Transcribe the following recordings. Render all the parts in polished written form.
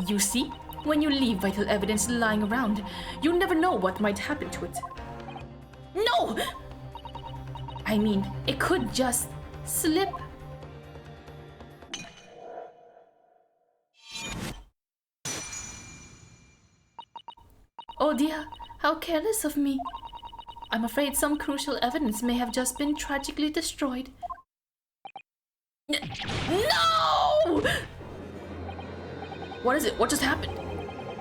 You see, when you leave vital evidence lying around, you never know what might happen to it. No! I mean, it could just slip. Oh dear, how careless of me. I'm afraid some crucial evidence may have just been tragically destroyed. No! What is it? What just happened?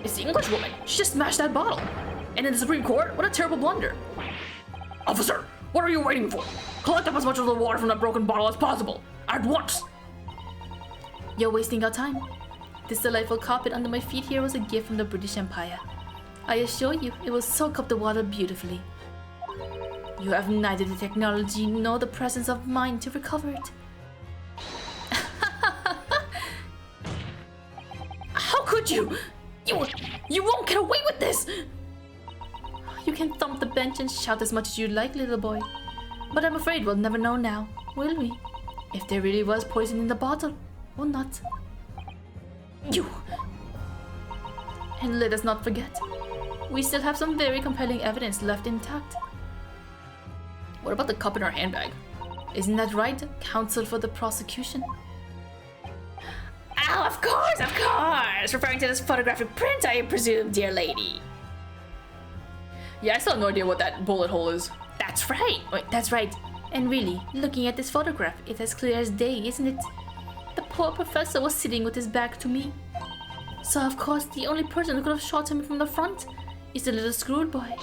It's the English woman. She just smashed that bottle. And in the Supreme Court? What a terrible blunder. Officer, what are you waiting for? Collect up as much of the water from that broken bottle as possible. At once! You're wasting our time. This delightful carpet under my feet here was a gift from the British Empire. I assure you, it will soak up the water beautifully. You have neither the technology nor the presence of mind to recover it. How could you? You won't get away with this! You can thump the bench and shout as much as you like, little boy. But I'm afraid we'll never know now, will we? If there really was poison in the bottle, or not. You! And let us not forget, we still have some very compelling evidence left intact. What about the cup in our handbag? Isn't that right, counsel for the prosecution? Oh, of course, of course! Referring to this photographic print, I presume, dear lady. Yeah, I still have no idea what that bullet hole is. That's right! Wait, that's right. And really, looking at this photograph, it's as clear as day, isn't it? The poor professor was sitting with his back to me. So of course, the only person who could have shot him from the front is the little screwed boy.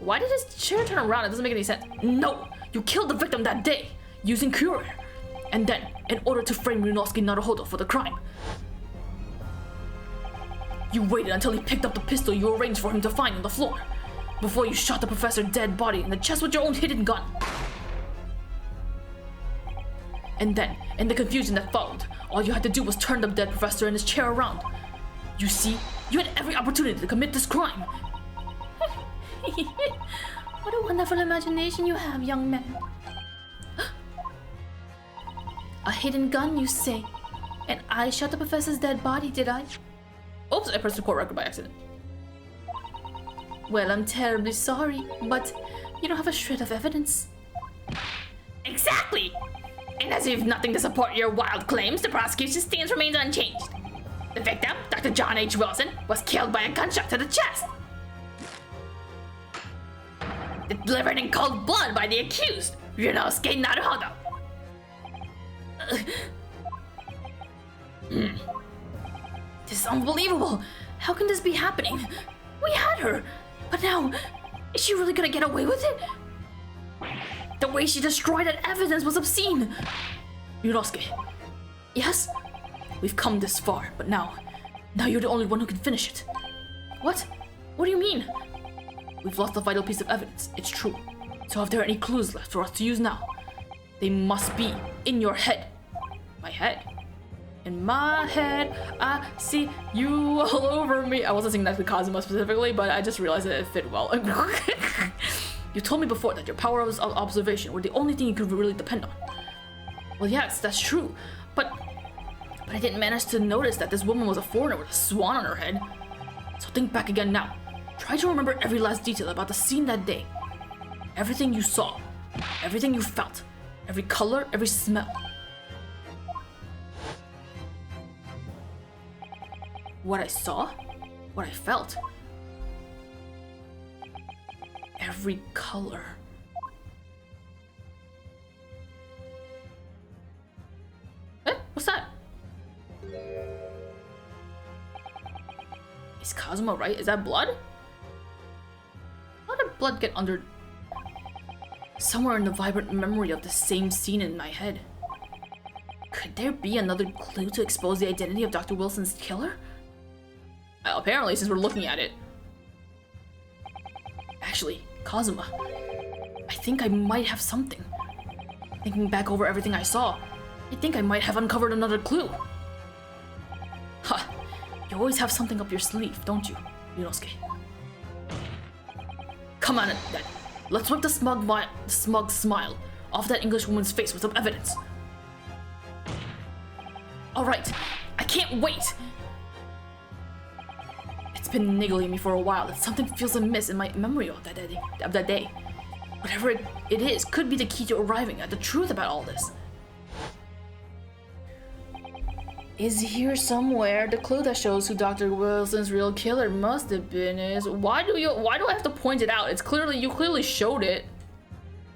Why did his chair turn around? It doesn't make any sense. No! You killed the victim that day, using courier. And then, in order to frame Ryunosuke Naruhodo for the crime, you waited until he picked up the pistol you arranged for him to find on the floor, before you shot the professor's dead body in the chest with your own hidden gun. And then, in the confusion that followed, all you had to do was turn the dead professor and his chair around. You see, you had every opportunity to commit this crime. What a wonderful imagination you have, young man. A hidden gun, you say? And I shot the professor's dead body, did I? Oops, I pressed the court record by accident. Well, I'm terribly sorry, but you don't have a shred of evidence. Exactly! And as if nothing to support your wild claims, the prosecution's stance remains unchanged. The victim, Dr. John H. Wilson, was killed by a gunshot to the chest. Delivered in cold blood by the accused, Ryunosuke Naruhodo. This is unbelievable. How can this be happening? We had her, but now, is she really gonna get away with it? The way she destroyed that evidence was obscene. Ryunosuke. Yes? We've come this far, but now you're the only one who can finish it. What? What do you mean? We've lost a vital piece of evidence, it's true. So if there are any clues left for us to use now, they must be in your head. My head? In my head, I see you all over me. I wasn't singing that to Kazuma specifically, but I just realized that it fit well. You told me before that your power of observation were the only thing you could really depend on. Well, yes, that's true, but I didn't manage to notice that this woman was a foreigner with a swan on her head. So think back again now. Try to remember every last detail about the scene that day. Everything you saw, everything you felt, every color, every smell. What I saw, what I felt. Every color. Eh, what's that? Is Kazuma right? Is that blood? How did blood get under... Somewhere in the vibrant memory of the same scene in my head. Could there be another clue to expose the identity of Dr. Wilson's killer? Apparently, since we're looking at it. Actually, Kazuma, I think I might have something. Thinking back over everything I saw, I think I might have uncovered another clue. Ha! You always have something up your sleeve, don't you, Ryunosuke? Come on, then. Let's wipe the smug smile off that English woman's face with some evidence. Alright, I can't wait! been niggling me for a while that something feels amiss in my memory of that day. Whatever it is could be the key to arriving at the truth about all this. Is here somewhere the clue that shows who Dr. Wilson's real killer must have been is. Why do I have to point it out? You clearly showed it.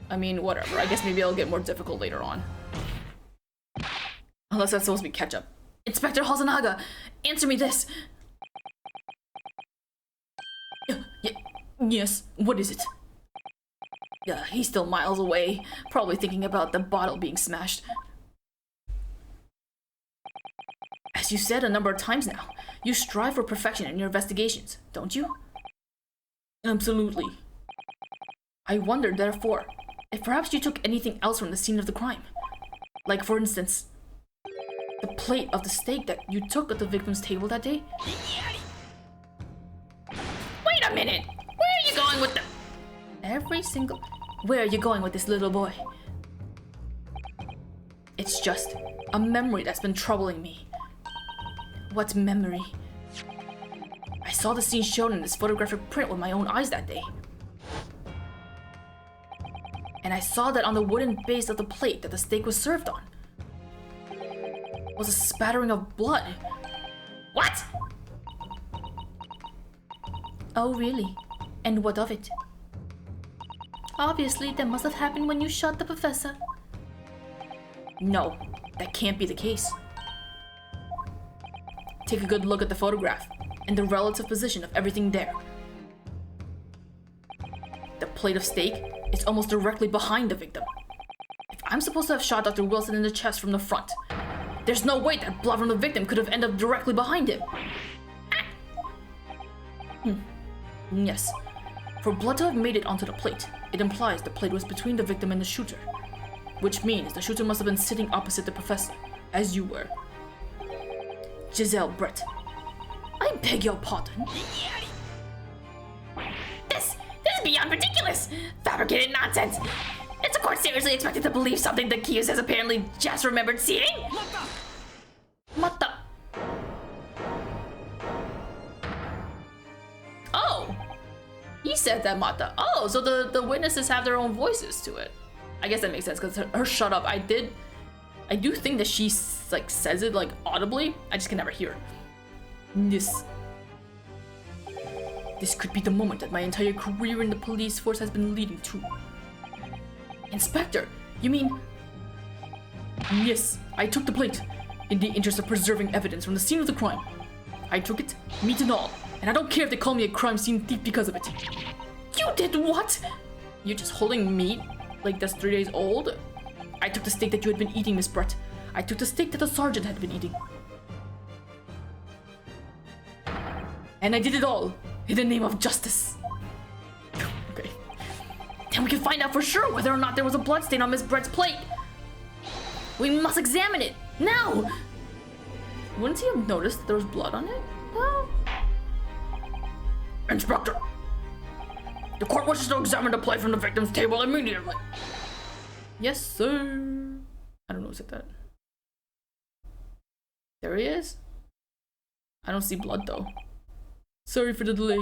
I mean, whatever. I guess maybe it'll get more difficult later on. Unless that's supposed to be ketchup. Inspector Hazanaga, answer me this. Yes, what is it? He's still miles away, probably thinking about the bottle being smashed. As you said a number of times now, you strive for perfection in your investigations, don't you? Absolutely. I wondered, therefore, if perhaps you took anything else from the scene of the crime. Like, for instance, the plate of the steak that you took at the victim's table that day? Wait a minute! Where are you going with the... Where are you going with this little boy? It's just a memory that's been troubling me. What memory? I saw the scene shown in this photographic print with my own eyes that day. And I saw that on the wooden base of the plate that the steak was served on was a spattering of blood. What? Oh, really? And what of it? Obviously, that must have happened when you shot the professor. No, that can't be the case. Take a good look at the photograph and the relative position of everything there. The plate of steak is almost directly behind the victim. If I'm supposed to have shot Dr. Wilson in the chest from the front, there's no way that blood from the victim could have ended up directly behind him. Yes. For blood to have made it onto the plate, it implies the plate was between the victim and the shooter. Which means the shooter must have been sitting opposite the professor, as you were. Giselle Brett. I beg your pardon. This is beyond ridiculous! Fabricated nonsense! Is the court seriously expected to believe something the accused has apparently just remembered seeing? What the? Oh! He said that, Mata. Oh, so the witnesses have their own voices to it. I guess that makes sense, because her shut up, I do think that she, like, says it, like, audibly. I just can never hear. This could be the moment that my entire career in the police force has been leading to. Inspector, you mean... Yes, I took the plate, in the interest of preserving evidence from the scene of the crime. I took it, meat and all, and I don't care if they call me a crime scene thief because of it. You did what? You're just holding meat? Like that's 3 days old? I took the steak that you had been eating, Miss Brett. I took the steak that the sergeant had been eating. And I did it all in the name of justice. Okay. Then we can find out for sure whether or not there was a bloodstain on Miss Brett's plate. We must examine it, now! Wouldn't he have noticed that there was blood on it? Well... Inspector! The court wishes to examine the plate from the victim's table immediately. Yes, sir. I don't know who said that. There he is. I don't see blood though. Sorry for the delay.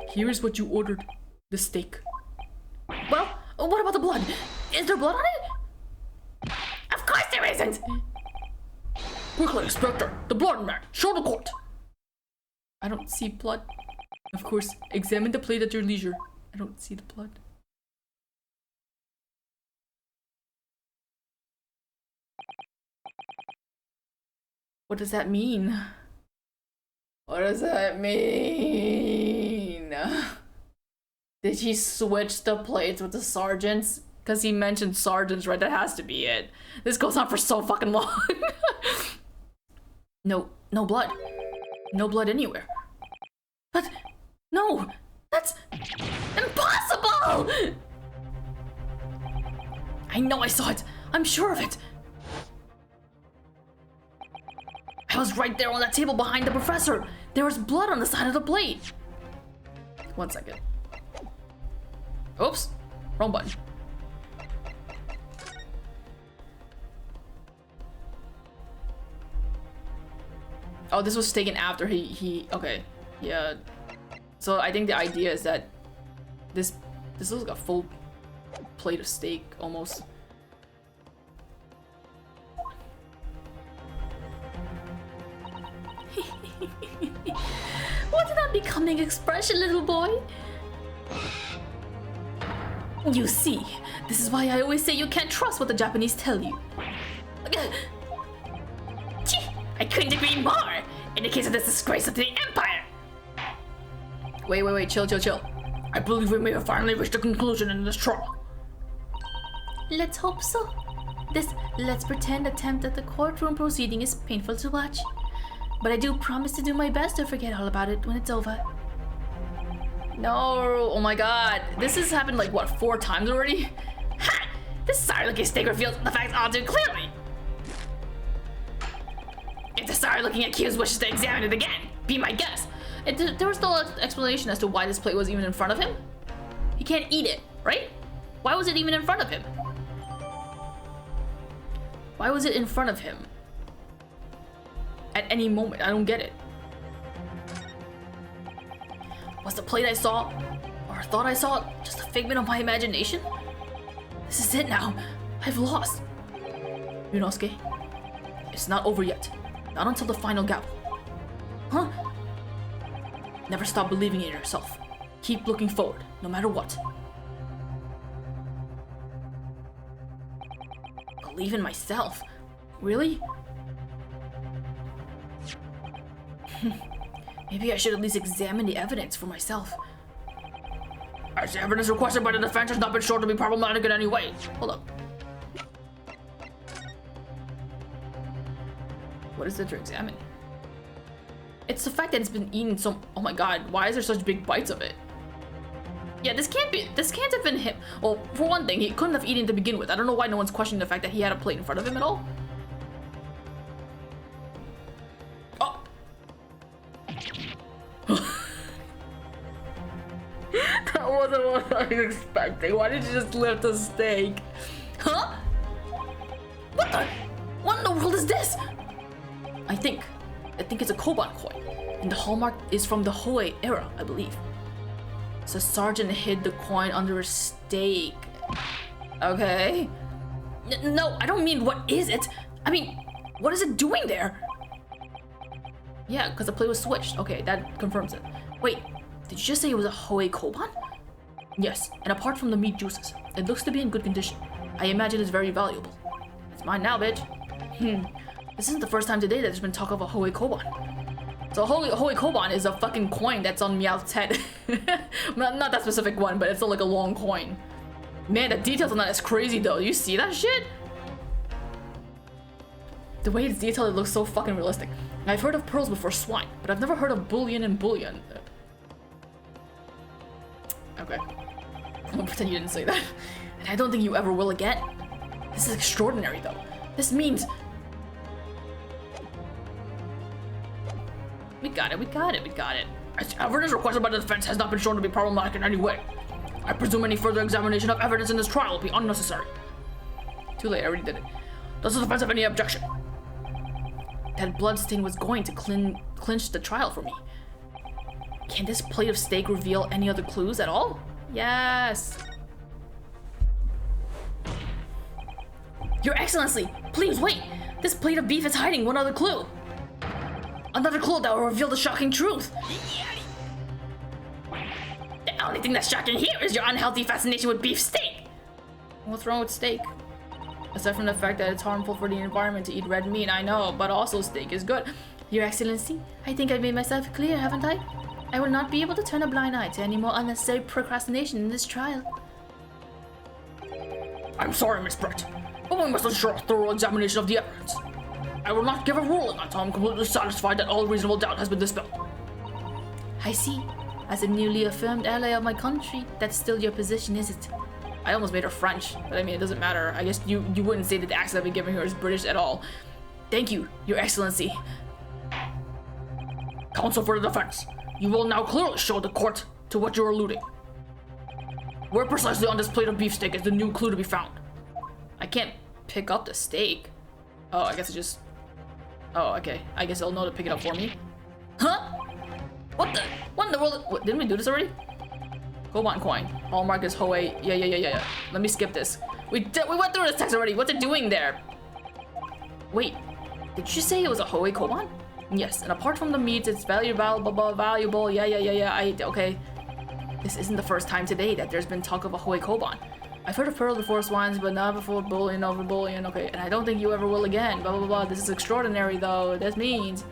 Here is what you ordered. The steak. Well, what about the blood? Is there blood on it? Of course there isn't! Quickly, Inspector! The blood man! Show the court! I don't see blood. Of course, examine the plate at your leisure. I don't see the blood. What does that mean? What does that mean? Did he switch the plates with the sergeants? Because he mentioned sergeants, right? That has to be it. This goes on for so fucking long. No blood. No blood anywhere. But, no! That's impossible! I know I saw it. I'm sure of it. I was right there on that table behind the professor. There was blood on the side of the plate. 1 second. Oops. Wrong button. Oh, this was taken after he okay. Yeah. So I think the idea is that this looks like a full plate of steak almost. What an unbecoming expression, little boy. You see, this is why I always say you can't trust what the Japanese tell you. I couldn't agree more. In the case of this disgrace of the Empire. Wait, chill. I believe we may have finally reached a conclusion in this trial. Let's hope so. This let's pretend attempt at the courtroom proceeding is painful to watch. But I do promise to do my best to forget all about it when it's over. No, oh my god. This has happened like, what, 4 times already? Ha! This sorry-looking steak reveals the facts all too clearly. If the sorry-looking accused wishes to examine it again, be my guest. There was no explanation as to why this plate was even in front of him. He can't eat it, right? Why was it even in front of him? Why was it in front of him? At any moment, I don't get it. Was the plate I saw, or thought I saw, just a figment of my imagination? This is it now. I've lost. Yunosuke, it's not over yet. Not until the final gavel. Huh? Never stop believing in yourself. Keep looking forward, no matter what. Believe in myself? Really? Maybe I should at least examine the evidence for myself. As the evidence requested by the defense has not been shown to be problematic in any way. Hold up. What is it to examine? It's the fact that it's been eaten so... Oh my god, why is there such big bites of it? Yeah, this can't have been him. Well, for one thing, he couldn't have eaten to begin with. I don't know why no one's questioning the fact that he had a plate in front of him at all. Oh! That wasn't what I was expecting. Why did you just lift the steak? Huh? What in the world is this? I think it's a Koban coin, and the hallmark is from the Hoei era, I believe. So Sergeant hid the coin under a steak. Okay. No, I don't mean what is it. I mean, what is it doing there? Yeah, because the plate was switched. Okay, that confirms it. Wait, did you just say it was a Hoei Koban? Yes, and apart from the meat juices, it looks to be in good condition. I imagine it's very valuable. It's mine now, bitch. This isn't the first time today that there's been talk of a Hoei Koban. So Hoei Koban is a fucking coin that's on Meowth's head. Not that specific one, but it's like a long coin. Man, the details on that is crazy though. You see that shit? The way it's detailed, it looks so fucking realistic. I've heard of pearls before swine, but I've never heard of bullion and bullion. Okay. I'm gonna pretend you didn't say that. And I don't think you ever will again. This is extraordinary though. This means... We got it. As evidence requested by the defense has not been shown to be problematic in any way. I presume any further examination of evidence in this trial will be unnecessary. Too late, I already did it. Does the defense have any objection? That bloodstain was going to clinch the trial for me. Can this plate of steak reveal any other clues at all? Yes. Your Excellency, please wait. This plate of beef is hiding one other clue. Another clue that will reveal the shocking truth. The only thing that's shocking here is your unhealthy fascination with beef steak. What's wrong with steak? Aside from the fact that it's harmful for the environment to eat red meat, I know, but also steak is good. Your Excellency, I think I've made myself clear, haven't I? I will not be able to turn a blind eye to any more unnecessary procrastination in this trial. I'm sorry, Miss Brett, but we must ensure a thorough examination of the evidence. I will not give a ruling until I'm completely satisfied that all reasonable doubt has been dispelled. I see. As a newly affirmed ally of my country, that's still your position, is it? I almost made her French, but I mean, it doesn't matter. I guess you wouldn't say that the accent I've been giving her is British at all. Thank you, Your Excellency. Counsel for the defense, you will now clearly show the court to what you're alluding. Where precisely on this plate of beefsteak is the new clue to be found? I can't pick up the steak. Oh, I guess it just... Oh, okay. I guess they'll know to pick it up for me. Huh? What in the world? What, didn't we do this already? Koban coin. Hallmark is Hoei. Yeah. Let me skip this. We went through this text already. What's it doing there? Wait. Did you say it was a Hoei Koban? Yes, and apart from the meat, it's valuable. Yeah. Okay. This isn't the first time today that there's been talk of a Hoei Koban. I've heard of pearl before swines, but not before bullion over bullion. Okay, and I don't think you ever will again. Blah, blah, blah. This is extraordinary, though. This means...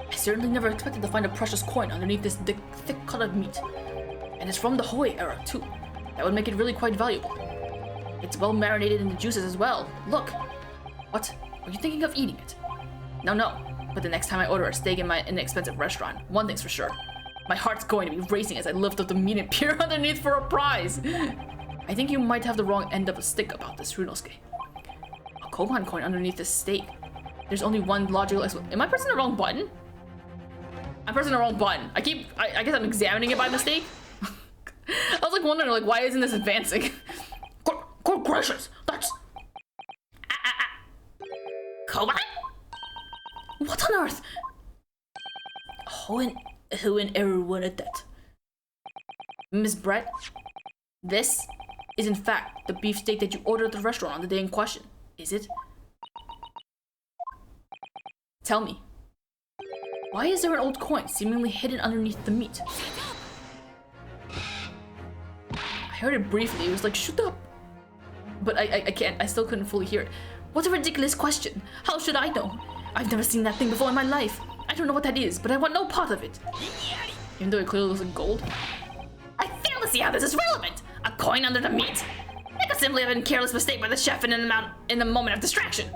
I certainly never expected to find a precious coin underneath this thick cut of meat. And it's from the Hoei era, too. That would make it really quite valuable. It's well marinated in the juices as well. Look! What? Are you thinking of eating it? No. But the next time I order a steak in my inexpensive restaurant, one thing's for sure. My heart's going to be racing as I lift up the meat and peer underneath for a prize. I think you might have the wrong end of a stick about this, Runosuke. A Koban coin underneath this steak. There's only one logical explanation. Am I pressing the wrong button? I'm pressing the wrong button. I guess I'm examining it by mistake. I was like wondering, like, why isn't this advancing? Good gracious, that's... Koban? What on earth? Who in error wanted that? Miss Brett, this is in fact the beefsteak that you ordered at the restaurant on the day in question, is it? Tell me, why is there an old coin seemingly hidden underneath the meat? I heard it briefly, it was like, shut up! But I still couldn't fully hear it. What a ridiculous question! How should I know? I've never seen that thing before in my life. I don't know what that is, but I want no part of it. Even though it clearly looks like gold. I fail to see how this is relevant! A coin under the meat! That could simply have been a careless mistake by the chef in a moment of distraction.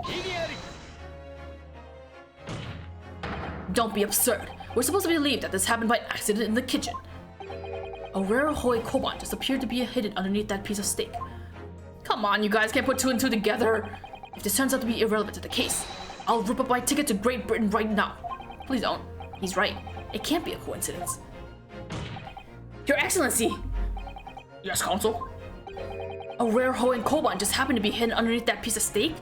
Don't be absurd. We're supposed to believe that this happened by accident in the kitchen. A rare Hoei Koban just appeared to be hidden underneath that piece of steak. Come on, you guys can't put two and two together. If this turns out to be irrelevant to the case, I'll rip up my ticket to Great Britain right now. Please don't. He's right. It can't be a coincidence. Your Excellency! Yes, Counsel? A rare Hoenn Koban just happened to be hidden underneath that piece of steak?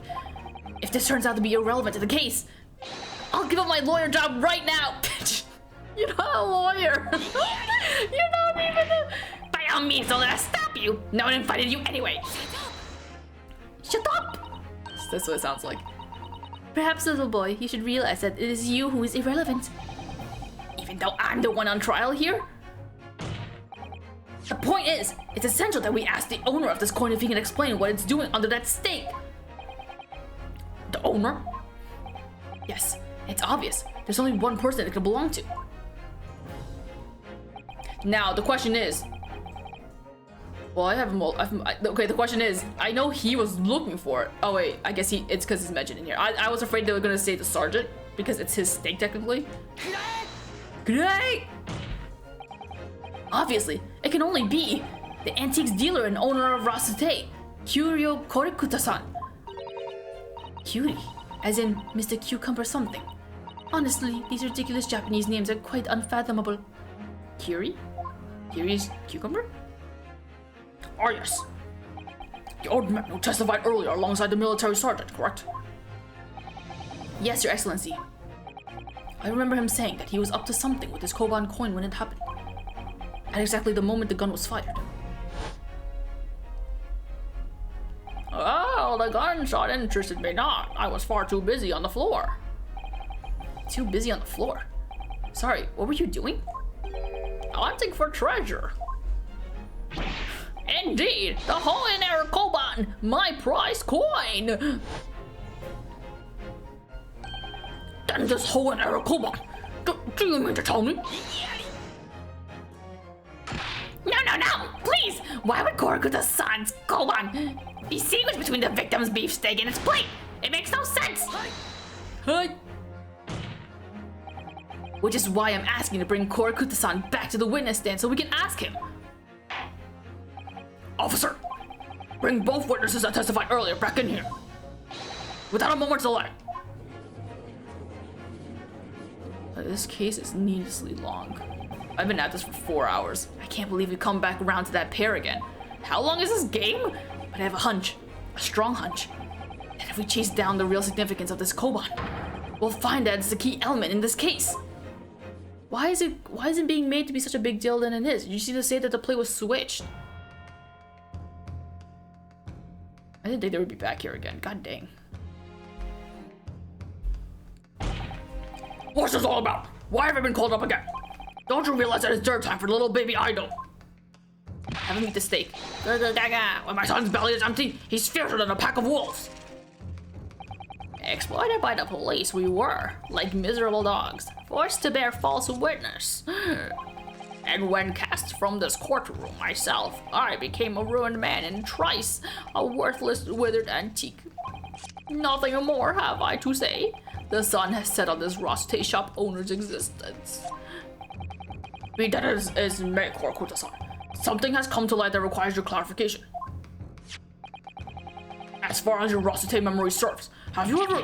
If this turns out to be irrelevant to the case, I'll give up my lawyer job right now! You're not a lawyer! You're not even a... By all means, don't let us stop you! No one invited you anyway! Shut up! That's what it sounds like. Perhaps, little boy, you should realize that it is you who is irrelevant. Even though I'm the one on trial here? The point is, it's essential that we ask the owner of this coin if he can explain what it's doing under that steak. The owner? Yes, it's obvious. There's only one person it can belong to. Now, the question is... Well, okay, the question is, I know he was looking for it. Oh wait, I guess it's because he's mentioned in here. I was afraid they were gonna say the sergeant, because it's his steak technically. Great! Obviously, it can only be the antiques dealer and owner of Rasute, Kyuryo Korikuta-san. Curie, as in Mr. Cucumber something. Honestly, these ridiculous Japanese names are quite unfathomable. Curie? Curie's Cucumber? Oh yes. The old man who testified earlier alongside the military sergeant, correct? Yes, Your Excellency. I remember him saying that he was up to something with his Koban coin when it happened. At exactly the moment the gun was fired. Oh, the gunshot interested me not. I was far too busy on the floor. Too busy on the floor? Sorry, what were you doing? Hunting for treasure. Indeed, the Hoenn Era Koban, my prized coin! Then this Hoenn Era Koban, do you mean to tell me? No, please! Why would Korikuta-san's Koban be sandwiched between the victim's beefsteak and its plate? It makes no sense! Hi. Which is why I'm asking to bring Korikuta-san back to the witness stand so we can ask him. Officer, bring both witnesses that testified earlier back in here. Without a moment's delay. This case is needlessly long. I've been at this for 4 hours. I can't believe we come back around to that pair again. How long is this game? But I have a hunch. A strong hunch. If we chase down the real significance of this Koban, we'll find that it's the key element in this case. Why is it being made to be such a big deal than it is? You see to say that the play was switched. I didn't think they would be back here again. God dang. What's this all about? Why have I been called up again? Don't you realize that it's dinner time for the little baby idol? Have him eat the steak. When my son's belly is empty, he's fiercer than a pack of wolves. Exploited by the police, we were, like miserable dogs, forced to bear false witness. And when cast from this courtroom myself, I became a ruined man and Trice, a worthless, withered antique. Nothing more have I to say. The sun has set on this Roste shop owner's existence. Be that as may, Korakuta-san. Something has come to light that requires your clarification. As far as your Roste memory serves, have you ever...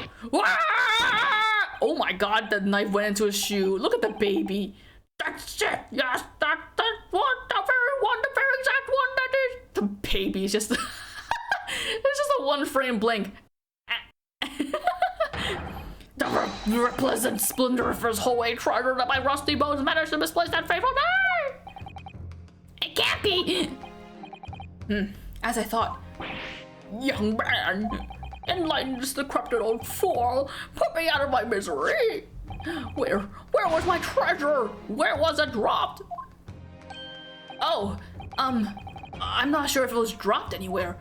Oh my god, the knife went into his shoe. Look at the baby. That's it. Yes, that's one, the very exact one that is. The baby is just... it's just a one frame blank. The repleasant splendiferous Hoei treasure that my rusty bones managed to misplace that fateful day! It can't be! As I thought. Young man, enlighten this decrepit old fool, put me out of my misery! Where was my treasure? Where was it dropped? Oh, I'm not sure if it was dropped anywhere.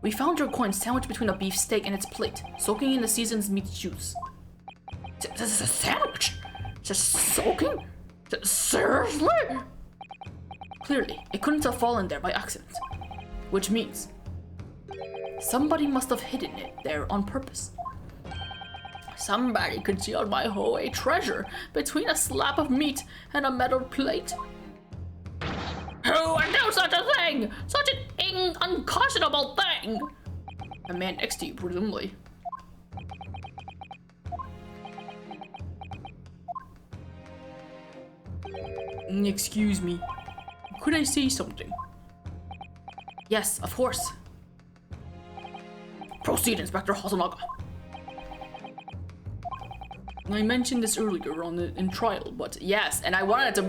We found your coin sandwiched between a beef steak and its plate, soaking in the season's meat juice. This is a sandwich? Just soaking? Seriously? Clearly, it couldn't have fallen there by accident. Which means, somebody must have hidden it there on purpose. Somebody concealed my Hoei treasure between a slab of meat and a metal plate. Who would do such a thing? Such an unconscionable thing! A man next to you, presumably. Excuse me. Could I say something? Yes, of course. Proceed, Inspector Hazunaga. I mentioned this earlier in trial, but yes, and I wanted to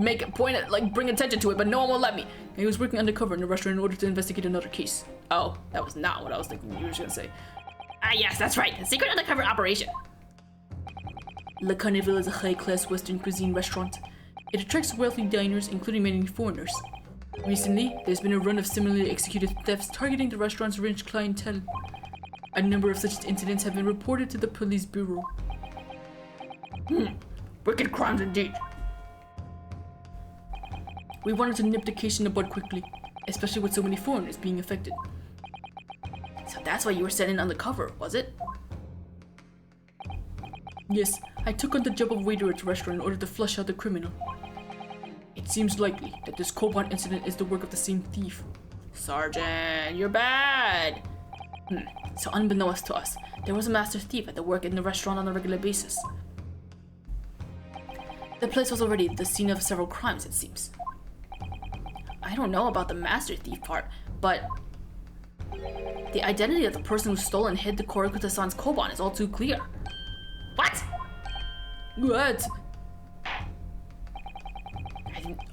bring attention to it, but no one will let me. He was working undercover in the restaurant in order to investigate another case. Oh, that was not what I was thinking you were gonna say. Ah, yes, that's right, a secret undercover operation. Le Carnival is a high-class Western cuisine restaurant. It attracts wealthy diners, including many foreigners. Recently, there's been a run of similarly executed thefts targeting the restaurant's rich clientele. A number of such incidents have been reported to the police bureau. Wicked crimes indeed. We wanted to nip the case in the bud quickly, especially with so many foreigners being affected. So that's why you were sent in undercover, was it? Yes, I took on the job of waiter at the restaurant in order to flush out the criminal. It seems likely that this Koban incident is the work of the same thief. Sergeant, you're bad! So unbeknownst to us, there was a master thief at the work in the restaurant on a regular basis. The place was already the scene of several crimes, it seems. I don't know about the master thief part, but the identity of the person who stole and hid the Korakuta-san's Koban is all too clear. What? What?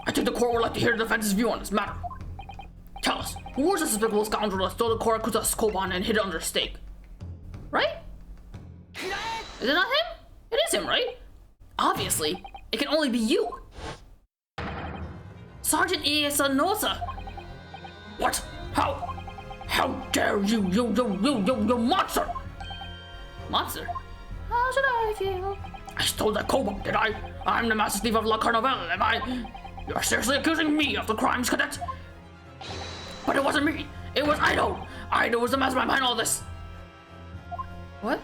I think the court would like to hear the defense's view on this matter. Tell us, who was the despicable scoundrel that stole the Korakuta's Koban and hid it under stake? Right? Is it not him? It is him, right? Obviously, it can only be you. Sergeant Iesanosa! What? How dare you monster! Monster? How should I feel? I stole that Koban, did I? I'm the master thief of La Carnival, am I? You're seriously accusing me of the crimes, cadet? But it wasn't me. It was Ido. Ido was the mastermind behind all this. What?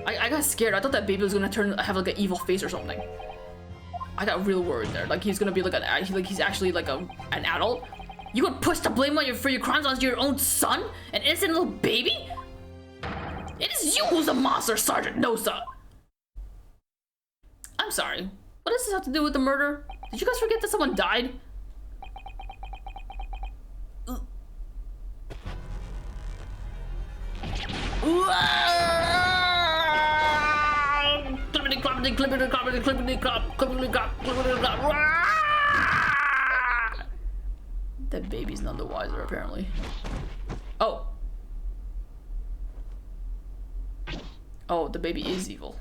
I got scared. I thought that baby was gonna have like an evil face or something. I got real worried there. Like he's gonna be like he's actually like an adult. You would push the blame for your crimes onto your own son, an innocent little baby? It is you who's a monster, Sergeant Nosa. I'm sorry. What does this have to do with the murder? Did you guys forget that someone died? clippity clop, clippity clop, clippity clop. That baby's none the wiser, apparently. Oh. Oh, the baby is evil.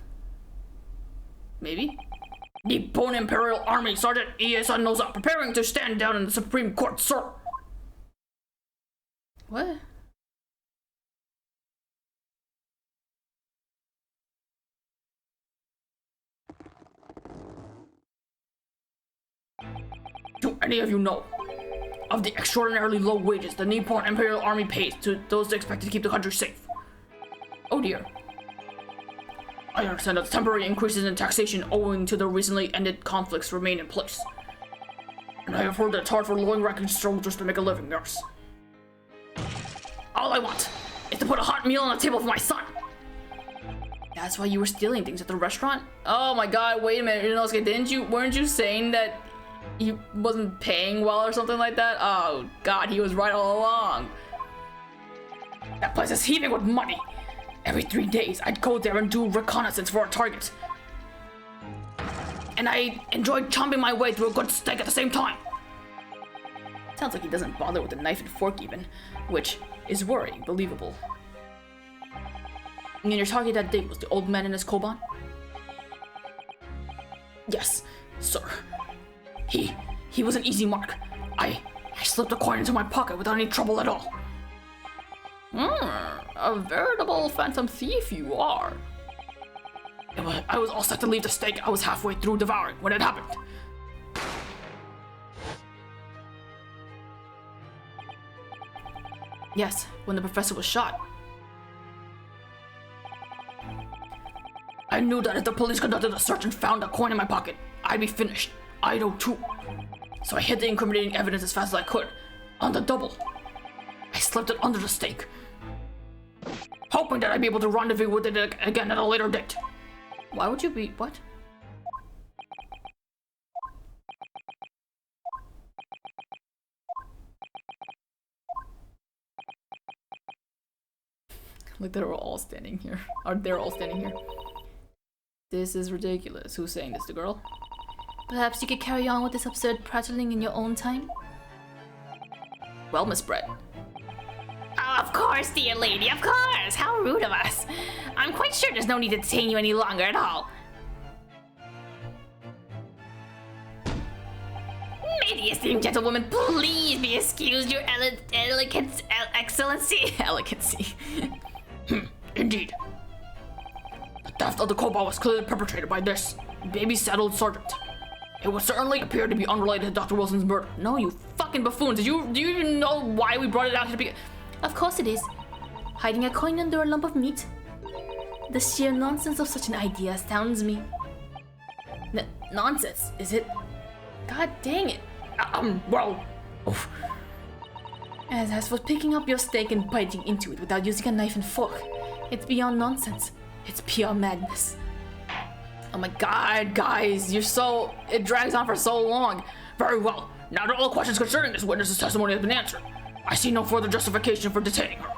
Maybe? Nippon Imperial Army Sergeant Iesan Noza, preparing to stand down in the Supreme Court, sir. What? Do any of you know of the extraordinarily low wages the Nippon Imperial Army pays to those expected to keep the country safe? Oh dear. I understand that temporary increases in taxation owing to the recently ended conflicts remain in place. And I have heard that it's hard for low-ranking soldiers to make a living, yes. All I want is to put a hot meal on the table for my son. That's why you were stealing things at the restaurant? Oh my god, wait a minute, Inosuke, weren't you saying that he wasn't paying well or something like that? Oh god, he was right all along. That place is heaving with money. Every 3 days, I'd go there and do reconnaissance for a target. And I enjoyed chomping my way through a good steak at the same time. Sounds like he doesn't bother with a knife and fork even, which is worrying, believable. And your target that day was the old man in his koban? Yes, sir. He was an easy mark. I slipped a coin into my pocket without any trouble at all. A veritable phantom thief you are. I was all set to leave the steak I was halfway through devouring when it happened. Yes, when the professor was shot. I knew that if the police conducted a search and found a coin in my pocket, I'd be finished. I'd know too. So I hid the incriminating evidence as fast as I could. On the double. I slipped it under the steak, hoping that I'd be able to rendezvous with it again at a later date. Why would you be... what? Like they're all standing here. Or they're all standing here. This is ridiculous. Who's saying this? The girl? Perhaps you could carry on with this absurd prattling in your own time? Well, Miss Brett. Oh, of course, dear lady, of course! How rude of us! I'm quite sure there's no need to detain you any longer at all. May the esteemed gentlewoman please be excused, your excellency. Elegancy. Indeed. The theft of the koban was clearly perpetrated by this baby-saddled sergeant. It would certainly appear to be unrelated to Dr. Wilson's murder. No, you fucking buffoons. Do you even know why we brought it out here to begin? Of course it is. Hiding a coin under a lump of meat. The sheer nonsense of such an idea astounds me. Nonsense, is it? God dang it. Well... Oof. As for picking up your steak and biting into it without using a knife and fork, it's beyond nonsense. It's pure madness. Oh my god, guys, it drags on for so long. Very well, now that all questions concerning this witness's testimony have been answered, I see no further justification for detaining her.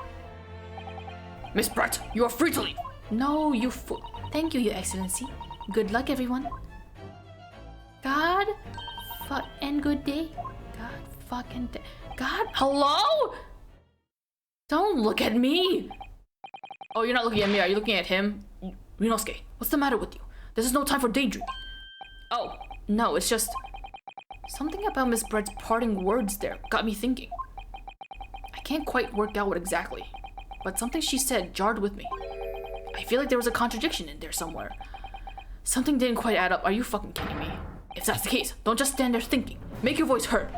Miss Brett, you are free to leave. No, you fool. Thank you, your excellency. Good luck, everyone. God, fuck, and good day. God, fucking day. God, hello? Don't look at me. Oh, you're not looking at me, are you looking at him? Rinosuke, what's the matter with you? This is no time for daydreaming. Oh, no, it's just... something about Miss Brett's parting words there got me thinking. I can't quite work out what exactly, but something she said jarred with me. I feel like there was a contradiction in there somewhere. Something didn't quite add up. Are you fucking kidding me? If that's the case, don't just stand there thinking. Make your voice heard.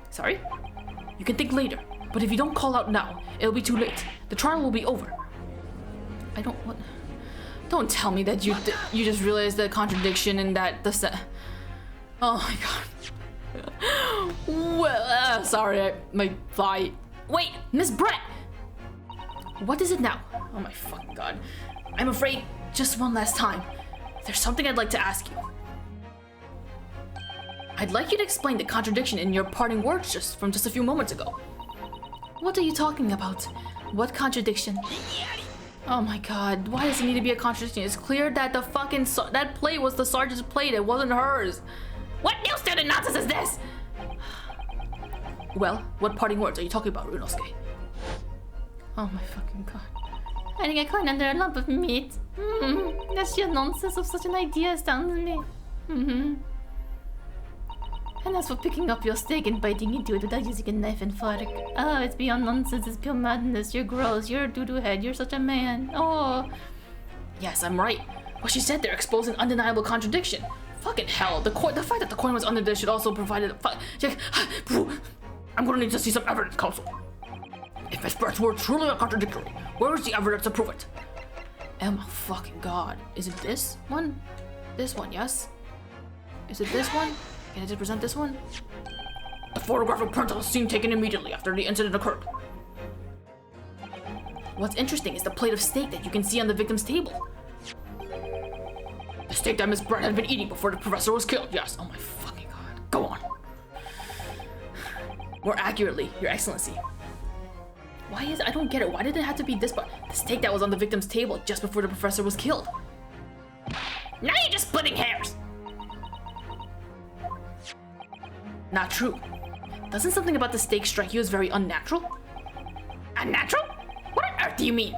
Sorry? You can think later, but if you don't call out now, it'll be too late. The trial will be over. I don't... what? Don't tell me that you just realized the contradiction in that oh my god. Well, sorry, my fly. Wait, Miss Brett! What is it now? Oh my fucking god. I'm afraid, just one last time, there's something I'd like to ask you. I'd like you to explain the contradiction in your parting words from just a few moments ago. What are you talking about? What contradiction? Oh my god, why does it need to be a contradiction? It's clear that the fucking that plate was the sergeant's plate, it wasn't hers. What new student nonsense is this? Well, what parting words are you talking about, Ryunosuke? Oh my fucking god. Hiding a coin under a lump of meat. The sheer nonsense of such an idea astounds me. And as for picking up your steak and biting into it without using a knife and fork. Oh, it's beyond nonsense, it's pure madness. You're gross, you're a doo-doo head, you're such a man. Oh. Yes, I'm right. What she said there exposed an undeniable contradiction. Fucking hell, the fact that the coin was under there should also provide a I'm gonna need to see some evidence, counsel. If Miss Brett's were truly contradictory, where is the evidence to prove it? Oh my fucking god. Is it this one? This one, yes? Is it this one? Can I just present this one? The photographic printout was seen taken immediately after the incident occurred. What's interesting is the plate of steak that you can see on the victim's table. The steak that Miss Brett had been eating before the professor was killed, yes. Oh my fucking god. Go on. More accurately, Your Excellency. I don't get it. Why did it have to be this part? The steak that was on the victim's table just before the professor was killed. Now you're just splitting hairs. Not true. Doesn't something about the steak strike you as very unnatural? Unnatural? What on earth do you mean?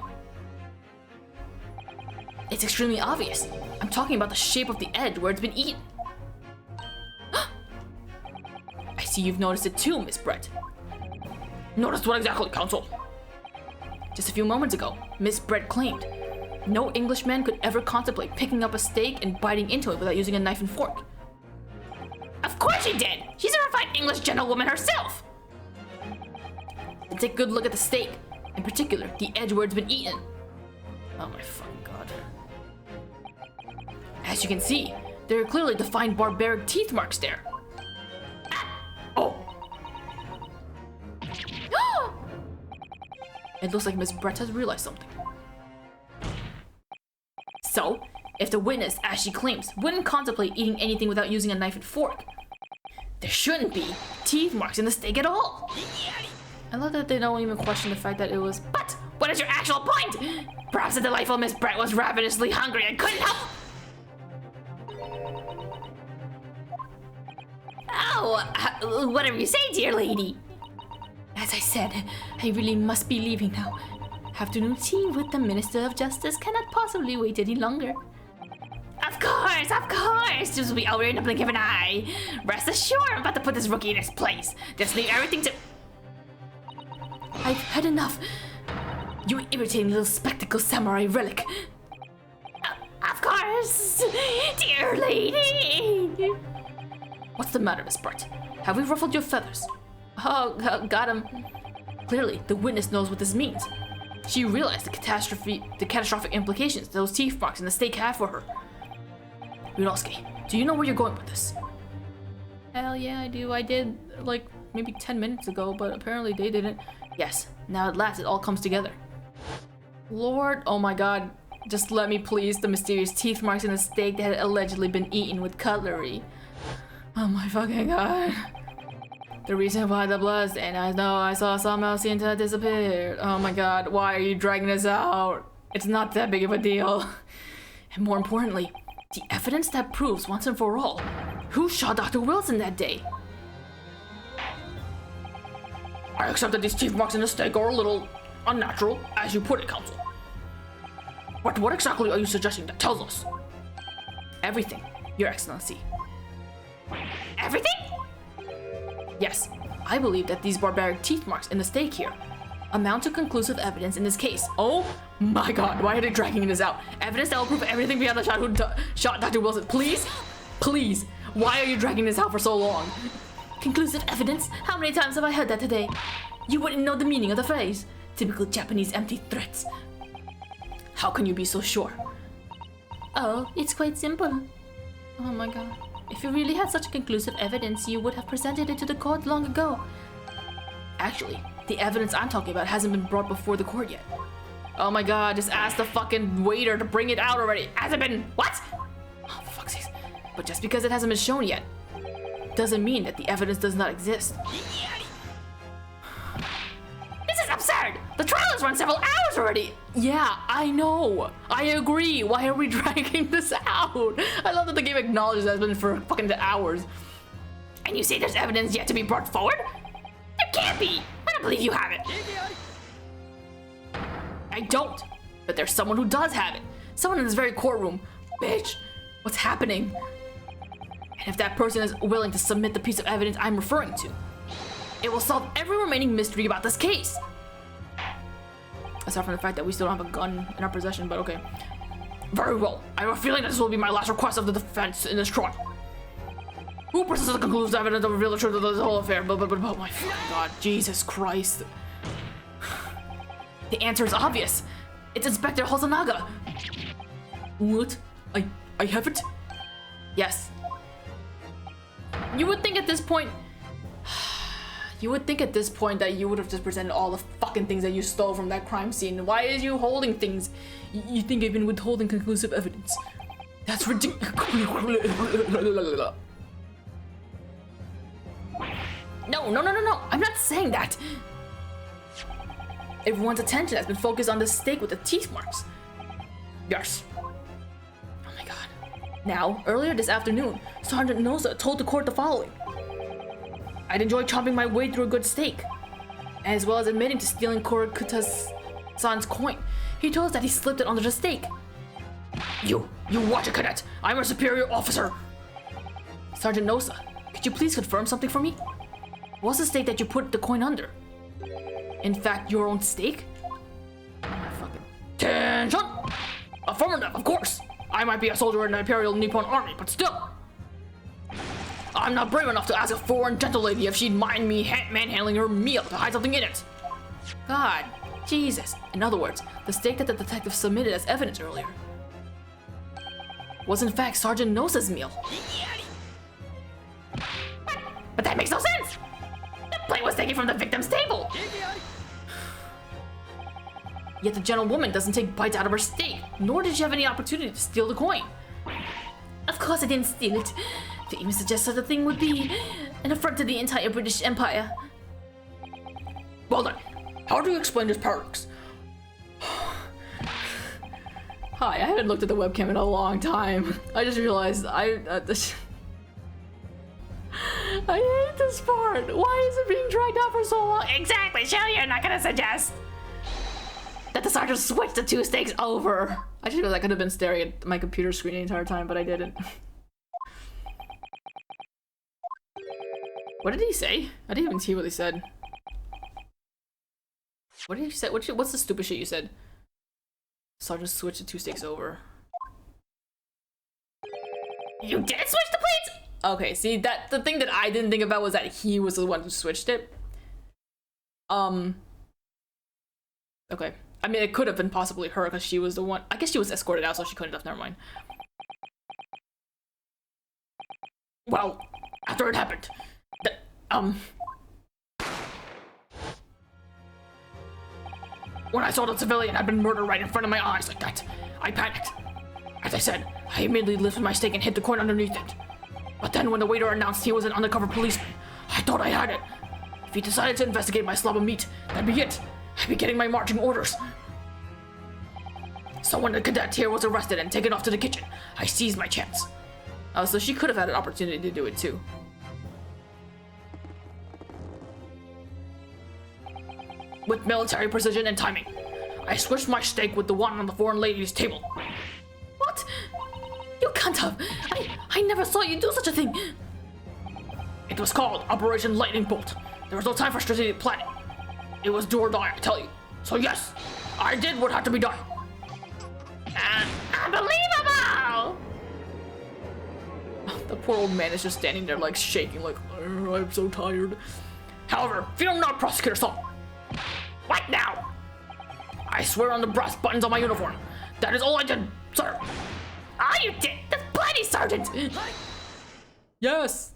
It's extremely obvious. I'm talking about the shape of the edge where it's been eaten. I see you've noticed it too, Miss Brett. Noticed what exactly, counsel? Just a few moments ago, Miss Brett claimed no Englishman could ever contemplate picking up a steak and biting into it without using a knife and fork. Of course she did! She's a refined English gentlewoman herself! And take a good look at the steak, in particular, the edge where it's been eaten. Oh my fucking god. As you can see, there are clearly defined barbaric teeth marks there. Oh! It looks like Miss Brett has realized something. So, if the witness, as she claims, wouldn't contemplate eating anything without using a knife and fork, there shouldn't be teeth marks in the steak at all. I love that they don't even question the fact that it was. But what is your actual point? Perhaps the delightful Miss Brett was ravenously hungry and couldn't help. Oh, whatever you say, dear lady. As I said, I really must be leaving now. Afternoon tea with the Minister of Justice cannot possibly wait any longer. Of course! This will be over in the blink of an eye. Rest assured, I'm about to put this rookie in his place. Just leave everything to... I've had enough. You irritating little spectacle samurai relic. Of course, dear lady. What's the matter, Miss Brett? Have we ruffled your feathers? Oh, got him. Clearly, the witness knows what this means. She realized the catastrophic implications those teeth marks in the steak have for her. Ryunosuke, do you know where you're going with this? Hell yeah, I do. I did, like, maybe 10 minutes ago, but apparently they didn't. Yes, now at last it all comes together. Lord, oh my god, just let me please the mysterious teeth marks in the steak that had allegedly been eaten with cutlery. Oh my fucking god. The reason why the blood stain, I know I saw somehow seem to have disappeared. Oh my god, why are you dragging this out? It's not that big of a deal. And more importantly, the evidence that proves once and for all who shot Dr. Wilson that day. I accept that these teeth marks in the steak are a little unnatural, as you put it, counsel. But what exactly are you suggesting that tells us? Everything, Your Excellency. Everything? Yes, I believe that these barbaric teeth marks in the steak here amount to conclusive evidence in this case. Oh my god, why are they dragging this out? Evidence that will prove everything beyond the shot who shot Dr. Wilson. Please? Please, why are you dragging this out for so long? Conclusive evidence? How many times have I heard that today? You wouldn't know the meaning of the phrase. Typical Japanese empty threats. How can you be so sure? Oh, it's quite simple. Oh my god. If you really had such conclusive evidence, you would have presented it to the court long ago. Actually, the evidence I'm talking about hasn't been brought before the court yet. Oh my god, just ask the fucking waiter to bring it out already. Hasn't been... What? Oh, for fuck's sake. But just because it hasn't been shown yet, doesn't mean that the evidence does not exist. This is absurd! The trial is has run several hours already. Yeah, I know. I agree. Why are we dragging this out? I love that the game acknowledges that it's been for fucking hours. And you say there's evidence yet to be brought forward? There can't be. I don't believe you have it. I don't. But there's someone who does have it. Someone in this very courtroom. Bitch, what's happening? And if that person is willing to submit the piece of evidence I'm referring to, it will solve every remaining mystery about this case. Aside from the fact that we still don't have a gun in our possession, but okay. Very well. I have a feeling that this will be my last request of the defense in this trial. Who presents the conclusive evidence to reveal the truth of this whole affair? Oh my fucking god. Jesus Christ. The answer is obvious. It's Inspector Hosonaga. What? I haven't? Yes. You would think at this point that you would have just presented all the fucking things that you stole from that crime scene. Why is you holding things? You think I've been withholding conclusive evidence? That's ridiculous. No. I'm not saying that. Everyone's attention has been focused on the stake with the teeth marks. Yes. Oh my god. Now, earlier this afternoon, Sergeant Noza told the court the following. I'd enjoy chomping my way through a good steak, as well as admitting to stealing Kurokuta's-san's coin. He told us that he slipped it under the steak. You watch it, cadet. I'm a superior officer. Sergeant Noza, could you please confirm something for me? What's the steak that you put the coin under? In fact, your own steak? Fucking attention! Affirmative, of course. I might be a soldier in the Imperial Nippon Army, but still. I'm not brave enough to ask a foreign gentle lady if she'd mind me manhandling her meal to hide something in it. God, Jesus. In other words, the steak that the detective submitted as evidence earlier was in fact Sergeant Noza's meal. But that makes no sense! The plate was taken from the victim's table! Yet the gentlewoman doesn't take bites out of her steak, nor did she have any opportunity to steal the coin. Of course I didn't steal it. To even suggest such a thing would be an affront to the entire British Empire. Well then, how do you explain this paradox? Hi, I haven't looked at the webcam in a long time. I just realized I hate this part. Why is it being dragged out for so long? Exactly, surely you're not gonna suggest that the sergeant switched the two steaks over. I just realized I could have been staring at my computer screen the entire time, but I didn't. What did he say? I didn't even see what he said. What did he say? What's the stupid shit you said? Sergeant switched the two steaks over. You did switch the plates? Okay, see, that the thing that I didn't think about was that he was the one who switched it. Okay. I mean, it could have been possibly her because she was the one. I guess she was escorted out, so she couldn't have. Never mind. Well, after it happened, when I saw the civilian had been murdered right in front of my eyes like that, I panicked. As I said, I immediately lifted my steak and hid the coin underneath it. But then when the waiter announced he was an undercover policeman, I thought I had it. If he decided to investigate my slab of meat, that'd be it. I'd be getting my marching orders. So when the cadet here was arrested and taken off to the kitchen, I seized my chance. Oh, so she could have had an opportunity to do it too. With military precision and timing, I switched my steak with the one on the foreign lady's table. What? You can't have. I never saw you do such a thing. It was called Operation Lightning Bolt. There was no time for strategic planning. It was do or die, I tell you. So yes, I did what had to be done. Unbelievable! The poor old man is just standing there like shaking, like, I'm so tired. However, fear not, Prosecutor Saul. What now? I swear on the brass buttons on my uniform. That is all I did, sir. All you did? That's bloody, Sergeant! Yes!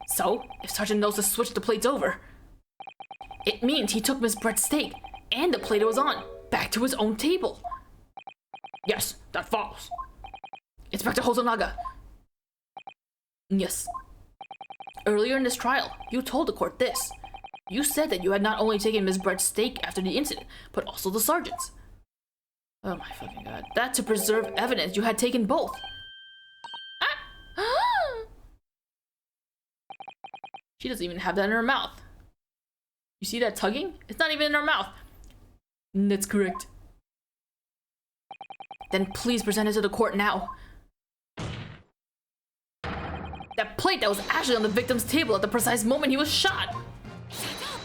So, if Sergeant knows to switch the plates over, it means he took Miss Brett's steak and the plate it was on back to his own table. Yes, that follows. Inspector Hosonaga. Yes. Earlier in this trial, you told the court this. You said that you had not only taken Miss Brett's steak after the incident, but also the sergeant's. Oh my fucking god. That to preserve evidence you had taken both. Ah! She doesn't even have that in her mouth. You see that tugging? It's not even in her mouth. That's correct. Then please present it to the court now. That plate that was actually on the victim's table at the precise moment he was shot. Shut up!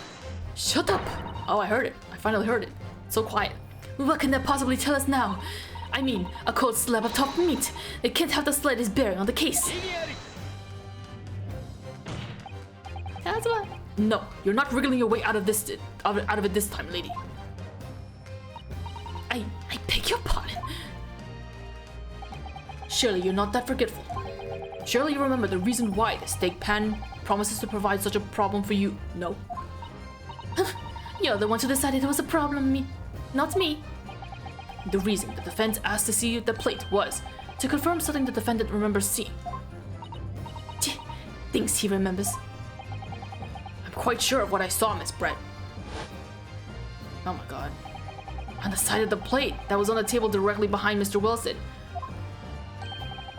Shut up! Oh, I heard it. I finally heard it. So quiet. What can that possibly tell us now? I mean, a cold slab of top meat. It can't have the slightest bearing on the case. That's what. No, you're not wriggling your way out of this out of it this time, lady. I beg your pardon. Surely you're not that forgetful. Surely you remember the reason why the steak pan promises to provide such a problem for you. No. You're the one who decided it was a problem, not me. The reason the defense asked to see the plate was to confirm something the defendant remembers seeing. Thinks he remembers. I'm quite sure of what I saw, Miss Brett. Oh my god. On the side of the plate that was on the table directly behind Mr. Wilson,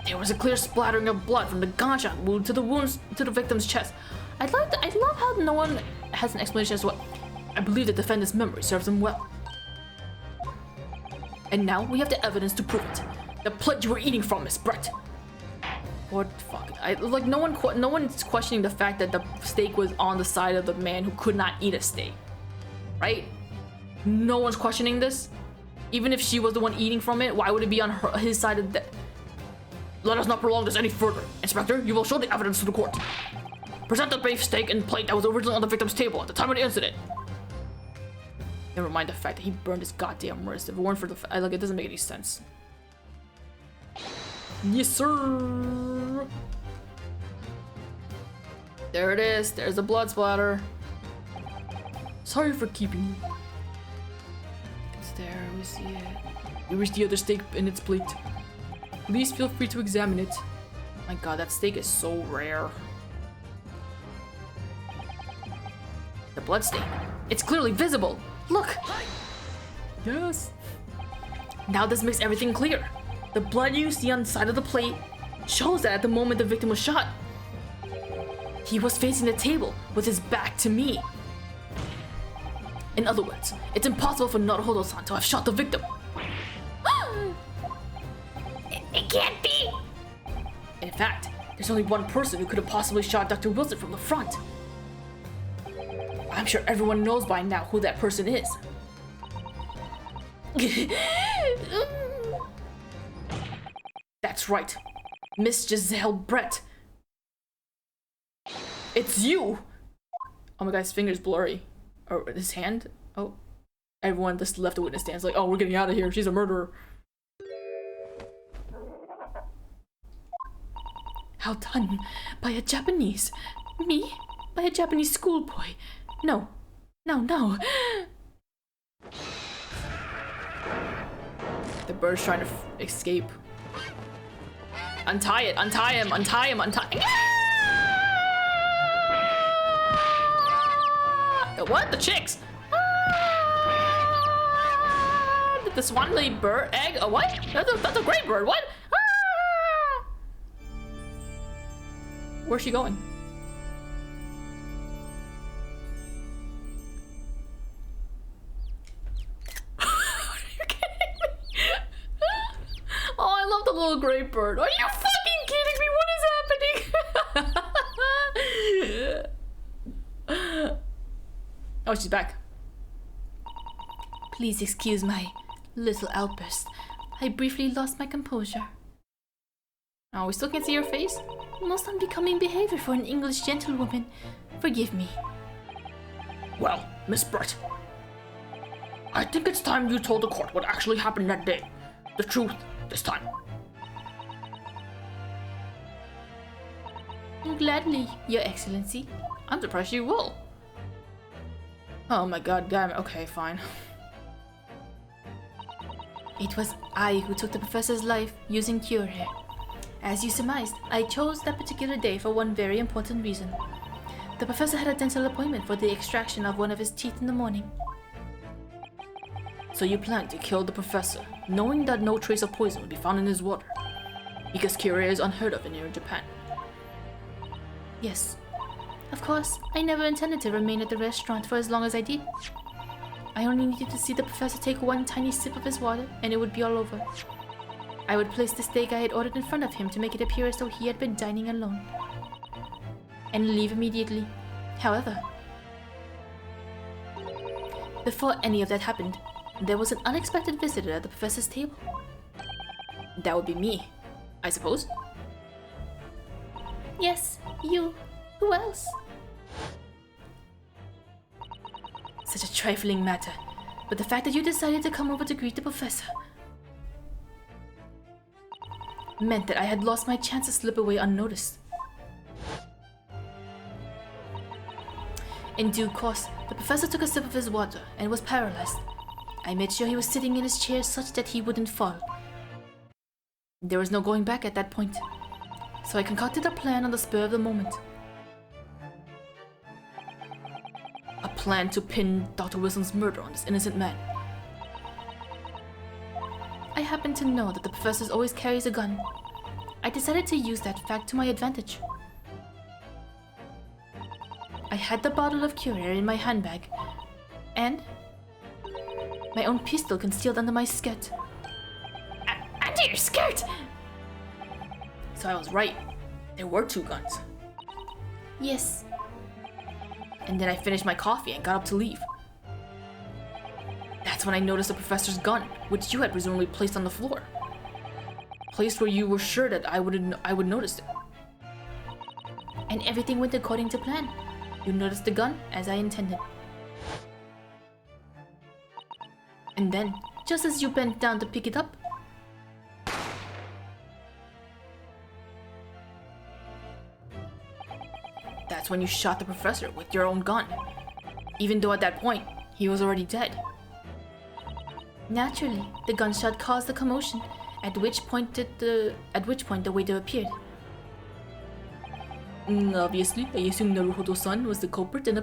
there was a clear splattering of blood from the gunshot wound to the wounds to the victim's chest. I love how no one has an explanation as to what. I believe the defendant's memory serves him well. And now we have the evidence to prove it. The plate you were eating from, Miss Brett. What the fuck? No one's questioning the fact that the steak was on the side of the man who could not eat a steak, right? No one's questioning this. Even if she was the one eating from it, why would it be on his side of the? Let us not prolong this any further. Inspector, you will show the evidence to the court. Present the beef steak and plate that was originally on the victim's table at the time of the incident. Never mind the fact that he burned his goddamn wrist. If it weren't for the like, it doesn't make any sense. Yes, sir. There it is. There's the blood splatter. Sorry for keeping you. It's there. We see it. We reached the other steak in its plate. Please feel free to examine it. My god, that steak is so rare. The blood stain. It's clearly visible. Look! Yes. Now this makes everything clear. The blood you see on the side of the plate shows that at the moment the victim was shot, he was facing the table with his back to me. In other words, it's impossible for Naruhodo-san to have shot the victim. It can't be! In fact, there's only one person who could have possibly shot Dr. Wilson from the front. I'm sure everyone knows by now who that person is. That's right. Miss Giselle Brett. It's you! Oh my god, his finger's blurry. Or his hand? Oh. Everyone just left the witness stand. It's like, oh, we're getting out of here. She's a murderer. How done? By a Japanese. Me? By a Japanese schoolboy. No. No, no. The bird's trying to escape. Untie it, untie him, untie him, untie. What? The chicks? The swan laid bird egg? A what? That's a great bird. What? Where's she going? Are you kidding me? Oh, I love the little gray bird. Are you fucking kidding me? What is happening? Oh, she's back. Please excuse my little outburst. I briefly lost my composure. Oh, we still can't see your face? Most unbecoming behavior for an English gentlewoman. Forgive me. Well, Miss Brett, I think it's time you told the court what actually happened that day. The truth, this time. Gladly, Your Excellency. I'm surprised you will. Oh my god, damn it. Okay, fine. It was I who took the professor's life using cure hair. As you surmised, I chose that particular day for one very important reason. The professor had a dental appointment for the extraction of one of his teeth in the morning. So you planned to kill the professor, knowing that no trace of poison would be found in his water, because curia is unheard of in here in Japan. Yes. Of course, I never intended to remain at the restaurant for as long as I did. I only needed to see the professor take one tiny sip of his water, and it would be all over. I would place the steak I had ordered in front of him to make it appear as though he had been dining alone, and leave immediately. However, before any of that happened, there was an unexpected visitor at the professor's table. That would be me, I suppose. Yes, you. Who else? Such a trifling matter, but the fact that you decided to come over to greet the professor meant that I had lost my chance to slip away unnoticed. In due course, the professor took a sip of his water and was paralyzed. I made sure he was sitting in his chair such that he wouldn't fall. There was no going back at that point, so I concocted a plan on the spur of the moment. A plan to pin Dr. Wilson's murder on this innocent man. I happened to know that the professor always carries a gun. I decided to use that fact to my advantage. I had the bottle of curia in my handbag, and my own pistol concealed under my skirt. Under your skirt? So I was right. There were two guns. Yes. And then I finished my coffee and got up to leave. That's when I noticed the professor's gun, which you had presumably placed on the floor. Placed where you were sure that I would notice it. And everything went according to plan. You noticed the gun as I intended. And then, just as you bent down to pick it up, that's when you shot the professor with your own gun. Even though at that point, he was already dead. Naturally, the gunshot caused a commotion, at which point the waiter appeared. Obviously, I assumed Naruhodo-san was the culprit and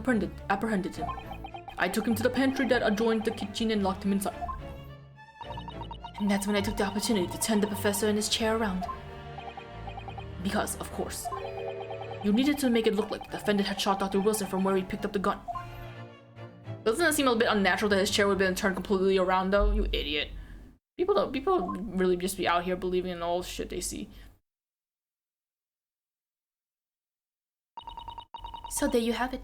apprehended him. I took him to the pantry that adjoined the kitchen and locked him inside. And that's when I took the opportunity to turn the professor in his chair around. Because, of course, you needed to make it look like the defendant had shot Dr. Wilson from where he picked up the gun. Doesn't it seem a bit unnatural that his chair would have been turned completely around though? You idiot. People really just be out here believing in all the shit they see. So there you have it.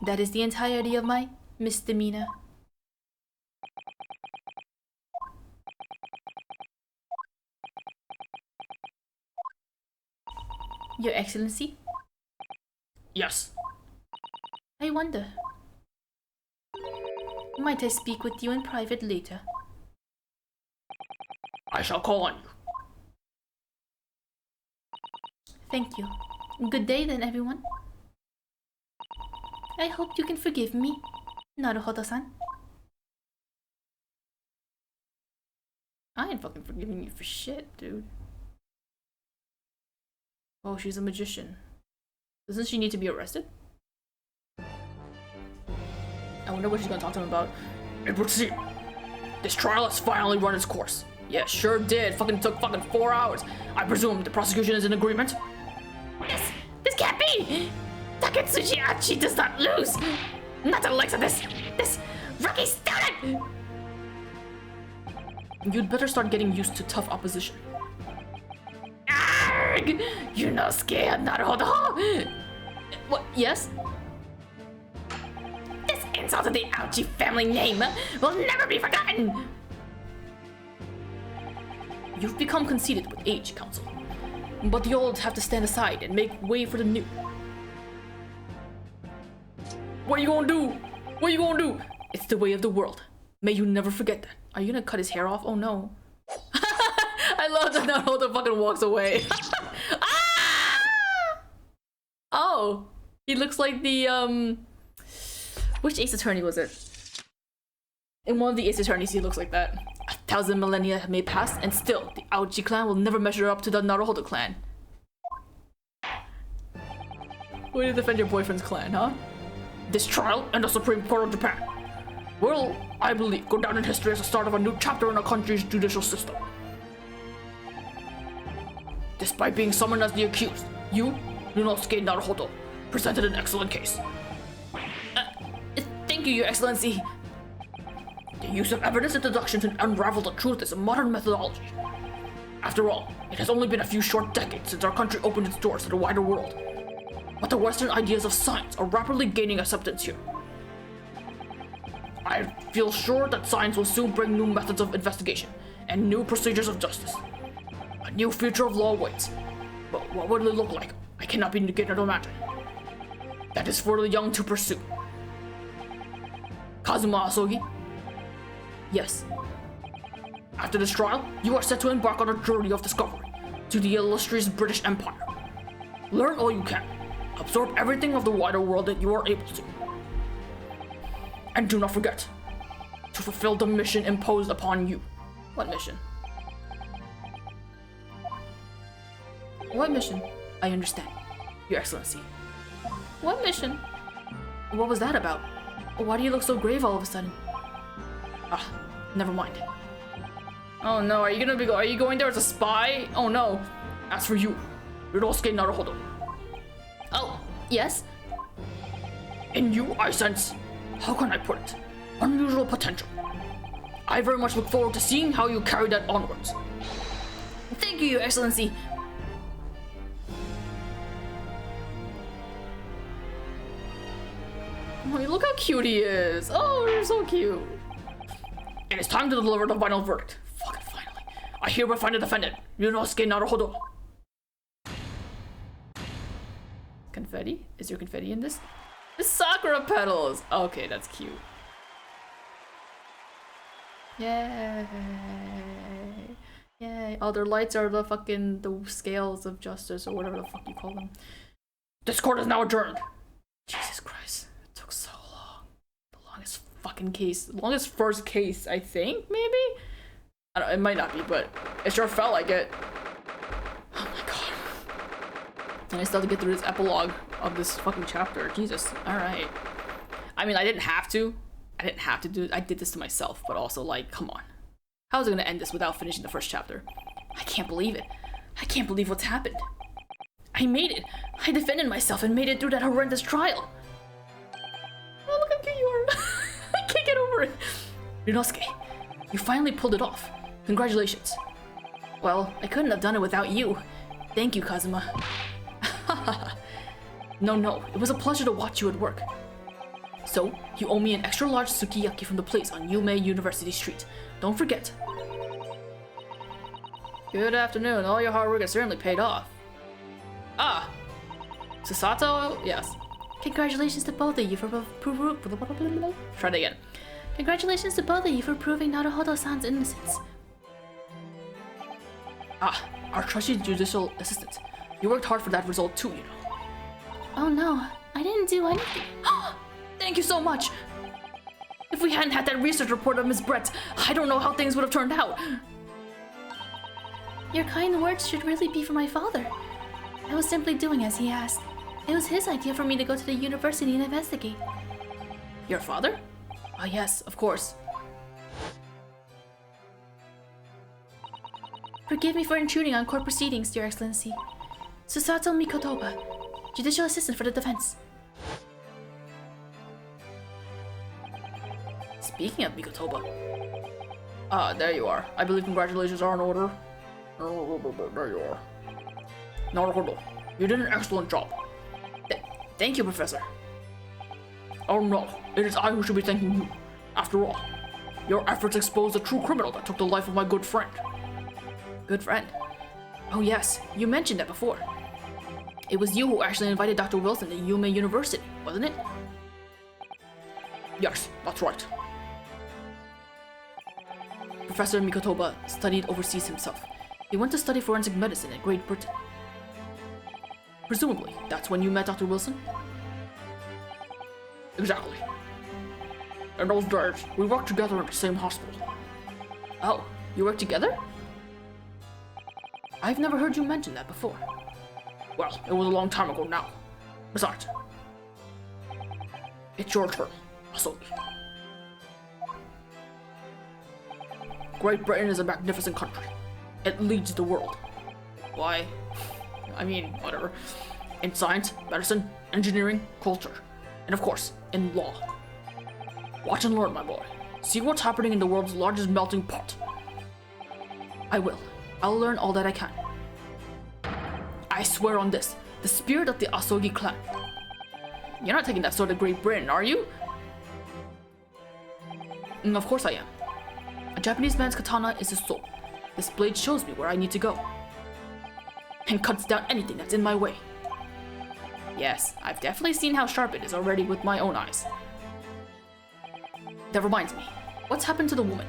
That is the entirety of my misdemeanor. Your Excellency? Yes. I wonder. Might I speak with you in private later? I shall call on you. Thank you. Good day then, everyone. I hope you can forgive me, Naruhodo-san. I ain't fucking forgiving you for shit, dude. Oh, she's a magician. Doesn't she need to be arrested? I wonder what she's gonna talk to him about. It would seem this trial has finally run its course. Yeah, sure did. Fucking took 4 hours. I presume the prosecution is in agreement? This can't be! Taketsuji Achi does not lose! Not the likes of this rookie student! You'd better start getting used to tough opposition. Arrgh! You're not scared, Naruhodo! What, yes? This insult to the Aochi family name will never be forgotten! You've become conceited with age, Counsel. But the old have to stand aside and make way for the new. What are you gonna do? What are you gonna do? It's the way of the world. May you never forget that. Are you gonna cut his hair off? Oh no. I love that Naruto fucking walks away. Ah! Oh, he looks like the which Ace Attorney was it? In one of the Ace Attorneys, he looks like that. 1,000 millennia may pass, and still, the Aochi clan will never measure up to the Naruhodo clan. Way to defend your boyfriend's clan, huh? This trial and the Supreme Court of Japan will, I believe, go down in history as the start of a new chapter in our country's judicial system. Despite being summoned as the accused, you, Ryunosuke Naruhodo, presented an excellent case. Thank you, Your Excellency. The use of evidence and deduction to unravel the truth is a modern methodology. After all, it has only been a few short decades since our country opened its doors to the wider world. But the Western ideas of science are rapidly gaining acceptance here. I feel sure that science will soon bring new methods of investigation and new procedures of justice. A new future of law awaits. But what would it look like? I cannot begin to imagine. That is for the young to pursue. Kazuma Asogi? Yes. After this trial, you are set to embark on a journey of discovery to the illustrious British Empire. Learn all you can. Absorb everything of the wider world that you are able to. And do not forget to fulfill the mission imposed upon you. What mission? What mission? I understand, Your Excellency. What mission? What was that about? Why do you look so grave all of a sudden? Never mind. Oh no, are you going there as a spy? Oh no. As for you, Ryunosuke Naruhodo, Oh, yes? in you I sense, how can I put it, unusual potential. I very much look forward to seeing how you carry that onwards. Thank you, Your Excellency. Oh, look how cute he is. Oh, you're so cute. It is time to deliver the final verdict. Fucking finally. I hereby find the defendant, Ryunosuke Naruhodo. Confetti? Is there confetti in this? The Sakura petals! Okay, that's cute. Yay! Yay! Oh, their lights are the scales of justice or whatever the fuck you call them. This court is now adjourned. Jesus Christ, it took so long. The longest fucking case, the longest first case, I think, maybe? I don't, it might not be, but it sure felt like it. Oh my god. And I still have to get through this epilogue of this fucking chapter. Jesus. Alright. I mean, I didn't have to do it. I did this to myself, but also, like, come on. How was I gonna end this without finishing the first chapter? I can't believe it. I can't believe what's happened. I made it. I defended myself and made it through that horrendous trial. Oh, look how cute you are. I can't get over it. Ryunosuke, you finally pulled it off. Congratulations. Well, I couldn't have done it without you. Thank you, Kazuma. No, it was a pleasure to watch you at work. So, you owe me an extra large sukiyaki from the place on Yume University Street. Don't forget. Good afternoon. All your hard work has certainly paid off. Ah! Susato? Yes. Congratulations to both of you for Try it again. Congratulations to both of you for proving Naruhodo-san's innocence. Ah, our trusty judicial assistant. You worked hard for that result too, you know. Oh no, I didn't do anything. Thank you so much! If we hadn't had that research report of Miss Brett, I don't know how things would have turned out. Your kind words should really be for my father. I was simply doing as he asked. It was his idea for me to go to the university and investigate. Your father? Oh yes, of course. Forgive me for intruding on court proceedings, Your Excellency. Susato Mikotoba, Judicial Assistant for the Defense. Speaking of Mikotoba. Ah, there you are. I believe congratulations are in order. There you are. Naruhodo, you did an excellent job. Thank you, Professor. Oh no, it is I who should be thanking you. After all, your efforts exposed the true criminal that took the life of my good friend. Good friend? Oh yes, you mentioned that before. It was you who actually invited Dr. Wilson to Yume University, wasn't it? Yes, that's right. Professor Mikotoba studied overseas himself. He went to study forensic medicine in Great Britain. Presumably, that's when you met Dr. Wilson? Exactly. In those days, we worked together in the same hospital. Oh, you work together? I've never heard you mention that before. Well, it was a long time ago now. Besides, it's your turn, Asogi. Great Britain is a magnificent country. It leads the world. Why? I mean, whatever. In science, medicine, engineering, culture, and of course, in law. Watch and learn, my boy. See what's happening in the world's largest melting pot. I will. I'll learn all that I can. I swear on this, the spirit of the Asogi clan. You're not taking that sword to Great Britain, are you? Of course I am. A Japanese man's katana is his soul. This blade shows me where I need to go. And cuts down anything that's in my way. Yes, I've definitely seen how sharp it is already with my own eyes. That reminds me, what's happened to the woman?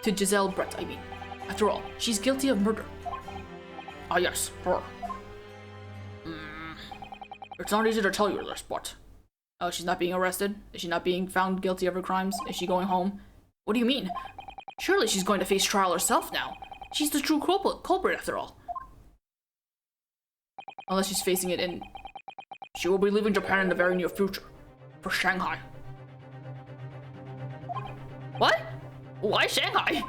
To Giselle Brett, I mean. After all, she's guilty of murder. Ah yes, her. It's not easy to tell you this, but... Oh, she's not being arrested? Is she not being found guilty of her crimes? Is she going home? What do you mean? Surely she's going to face trial herself now. She's the true culprit after all. Unless she's facing it in... She will be leaving Japan in the very near future. For Shanghai. What? Why Shanghai?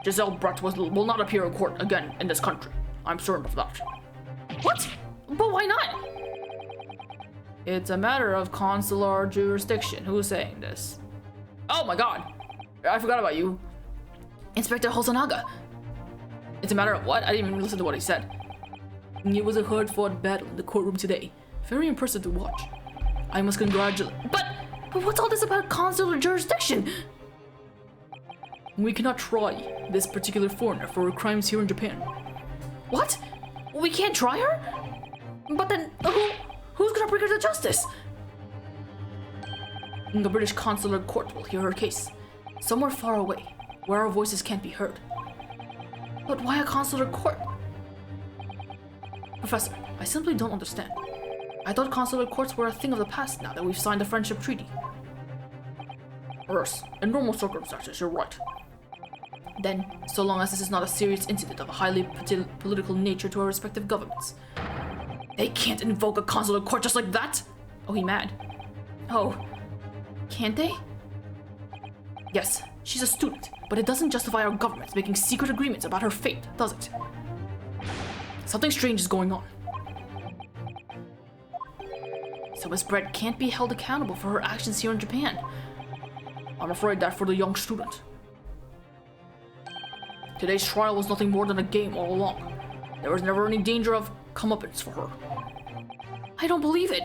Giselle Brett will not appear in court again in this country. I'm certain of that. What? But why not? It's a matter of consular jurisdiction. Who's saying this? Oh my god! I forgot about you. Inspector Hosonaga. It's a matter of what? I didn't even listen to what he said. It was a hard-fought battle in the courtroom today. Very impressive to watch. I must congratulate... But what's all this about consular jurisdiction? We cannot try this particular foreigner for her crimes here in Japan. What? We can't try her? But then, who's gonna bring her to justice? The British consular court will hear her case. Somewhere far away, where our voices can't be heard. But why a consular court? Professor, I simply don't understand. I thought consular courts were a thing of the past now that we've signed the friendship treaty. Yes, in normal circumstances, you're right. Then, so long as this is not a serious incident of a highly political nature to our respective governments. They can't invoke a consular court just like that! Oh, he mad. Oh, can't they? Yes, she's a student, but it doesn't justify our government making secret agreements about her fate, does it? Something strange is going on. So Miss Brett can't be held accountable for her actions here in Japan. I'm afraid that for the young student. Today's trial was nothing more than a game all along. There was never any danger of comeuppance for her. I don't believe it!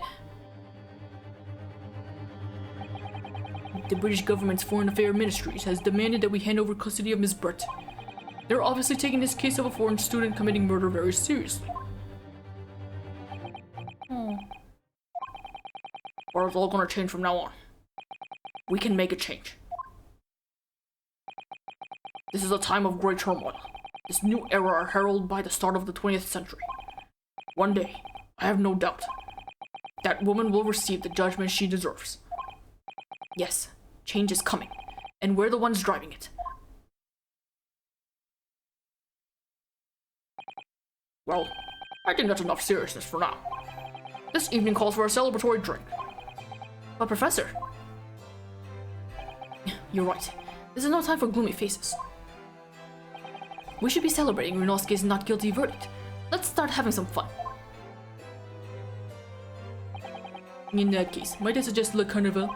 The British government's Foreign Affairs Ministries has demanded that we hand over custody of Miss Brett. They're obviously taking this case of a foreign student committing murder very seriously. Or it's all gonna change from now on. We can make a change. This is a time of great turmoil. This new era heralded by the start of the 20th century. One day, I have no doubt, that woman will receive the judgment she deserves. Yes, change is coming, and we're the ones driving it. Well, I think that's enough seriousness for now. This evening calls for a celebratory drink. But Professor... You're right. This is no time for gloomy faces. We should be celebrating Ryunosuke's not guilty verdict. Let's start having some fun. In that case, might I suggest Le Carnival?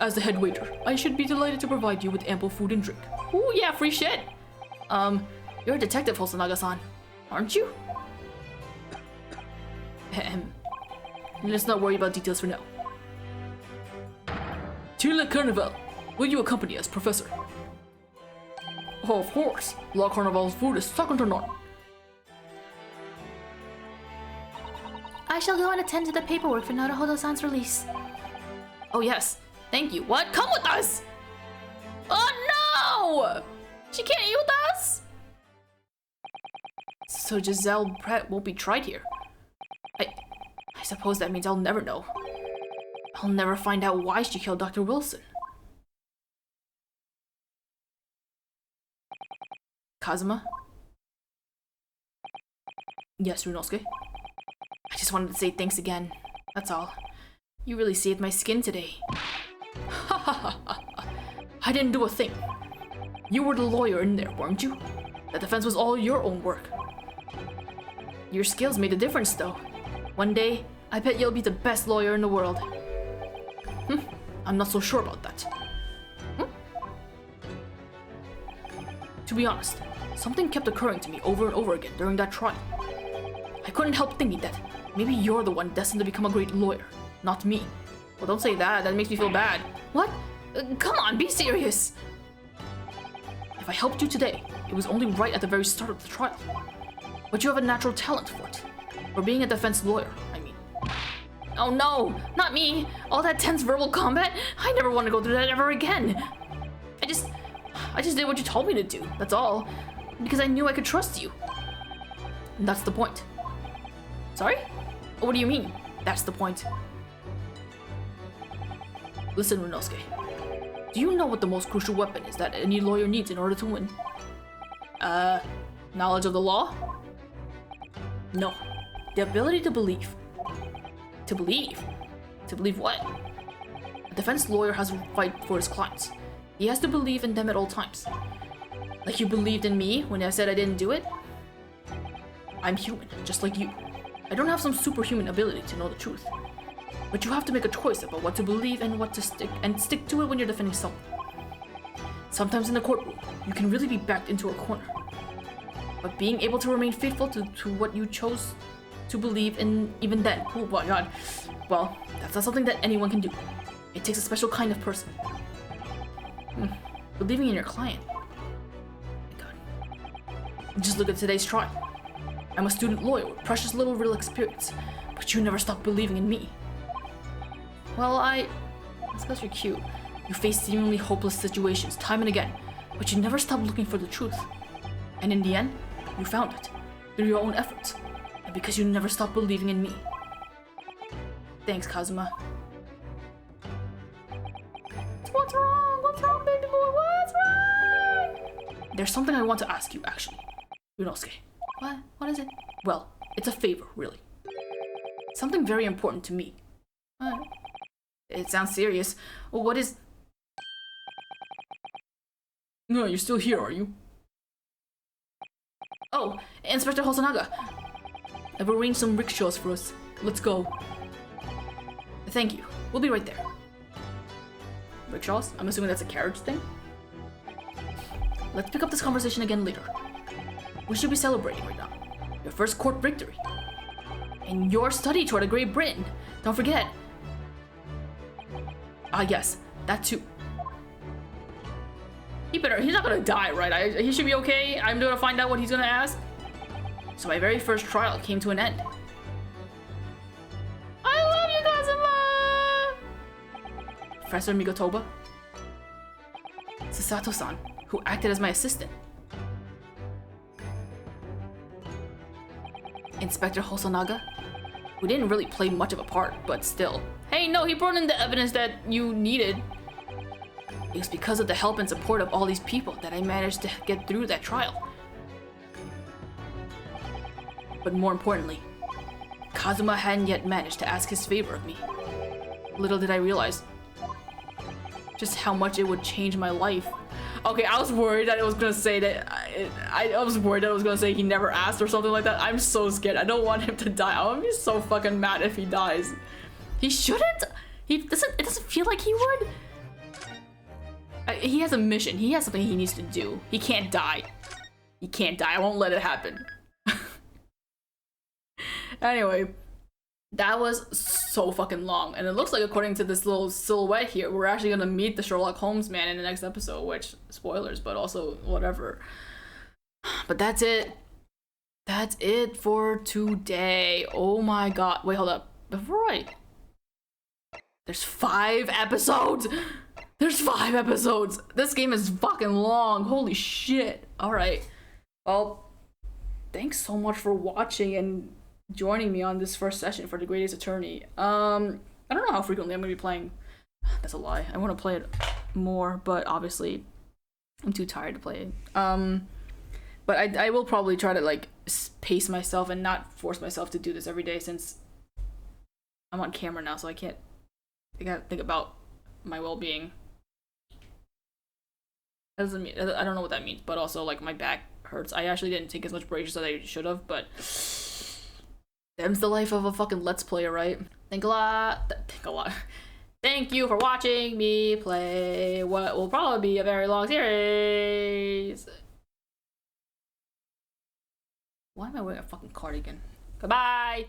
As the head waiter, I should be delighted to provide you with ample food and drink. Ooh, yeah, free shit! You're a detective, Hosonaga-san, aren't you? Let's not worry about details for now. To Le Carnival! Will you accompany us, Professor? Oh, of course. La Carnival's food is second to none. I shall go and attend to the paperwork for Naruhodo-san's release. Oh yes, thank you. What? Come with us! Oh no! She can't eat with us? So Giselle Brett won't be tried here. I suppose that means I'll never know. I'll never find out why she killed Dr. Wilson. Kazuma? Yes, Runosuke? I just wanted to say thanks again. That's all. You really saved my skin today. Ha ha ha ha. I didn't do a thing. You were the lawyer in there, weren't you? The defense was all your own work. Your skills made a difference, though. One day, I bet you'll be the best lawyer in the world. I'm not so sure about that. To be honest, something kept occurring to me over and over again during that trial. I couldn't help thinking that maybe you're the one destined to become a great lawyer, not me. Well, don't say that, that makes me feel bad. What? Come on, be serious! If I helped you today, it was only right at the very start of the trial. But you have a natural talent for it. For being a defense lawyer, I mean. Oh no, not me! All that tense verbal combat? I never want to go through that ever again! I just did what you told me to do, that's all. Because I knew I could trust you. And that's the point. Sorry? What do you mean, that's the point? Listen, Runosuke. Do you know what the most crucial weapon is that any lawyer needs in order to win? Knowledge of the law? No. The ability to believe. To believe? To believe what? A defense lawyer has to fight for his clients. He has to believe in them at all times. Like you believed in me when I said I didn't do it? I'm human, just like you. I don't have some superhuman ability to know the truth. But you have to make a choice about what to believe and what to stick to it when you're defending someone. Sometimes in the courtroom, you can really be backed into a corner. But being able to remain faithful to what you chose to believe in even then, oh my god, well, that's not something that anyone can do. It takes a special kind of person. Believing in your client. My god. Just look at today's trial. I'm a student lawyer with precious little real experience, but you never stopped believing in me. Well, that's because you're cute. You face seemingly hopeless situations time and again, but you never stopped looking for the truth. And in the end, you found it, through your own efforts, and because you never stopped believing in me. Thanks, Kazuma. What's wrong? What's wrong, baby boy? What's wrong? There's something I want to ask you, actually. Runosuke. What? What is it? Well, it's a favor, really. Something very important to me. What? It sounds serious. Well, what is... No, you're still here, are you? Oh, Inspector Hosonaga. I've arranged some rickshaws for us. Let's go. Thank you. We'll be right there. Rickshaws? I'm assuming that's a carriage thing? Let's pick up this conversation again later. We should be celebrating right now. Your first court victory. And your study toward a Great Britain. Don't forget. Ah, yes. That too. He's not gonna die, right? He should be okay. I'm gonna find out what he's gonna ask. So my very first trial came to an end. I love you, Kazuma! Professor Migotoba. Sasato-san, who acted as my assistant. Inspector Hosonaga, who didn't really play much of a part, but still. Hey, no, he brought in the evidence that you needed. It was because of the help and support of all these people that I managed to get through that trial. But more importantly, Kazuma hadn't yet managed to ask his favor of me. Little did I realize just how much it would change my life. Okay, I was worried that it was gonna say that I was worried that it was gonna say he never asked or something like that. I'm so scared. I don't want him to die. I'm gonna be so fucking mad if he dies. He shouldn't. It doesn't feel like he would. He has a mission. He has something he needs to do. He can't die. He can't die. I won't let it happen. Anyway, that was so fucking long. And it looks like, according to this little silhouette here, we're actually gonna meet the Sherlock Holmes man in the next episode, which, spoilers, but also whatever. But that's it. That's it for today. Oh my god. Wait, hold up. There's 5 episodes! There's 5 episodes! This game is fucking long. Holy shit. Alright. Well, thanks so much for watching and joining me on this first session for The Great Ace Attorney. I don't know how frequently I'm gonna be playing. That's a lie. I want to play it more, but obviously I'm too tired to play it. But I will probably try to like pace myself and not force myself to do this every day since I'm on camera now, so I gotta think about my well-being. That doesn't mean, I don't know what that means, but also like my back hurts. I actually didn't take as much breaks as I should have, but them's the life of a fucking Let's Player, right? Think a lot. Thank you for watching me play what will probably be a very long series. Why am I wearing a fucking cardigan? Goodbye!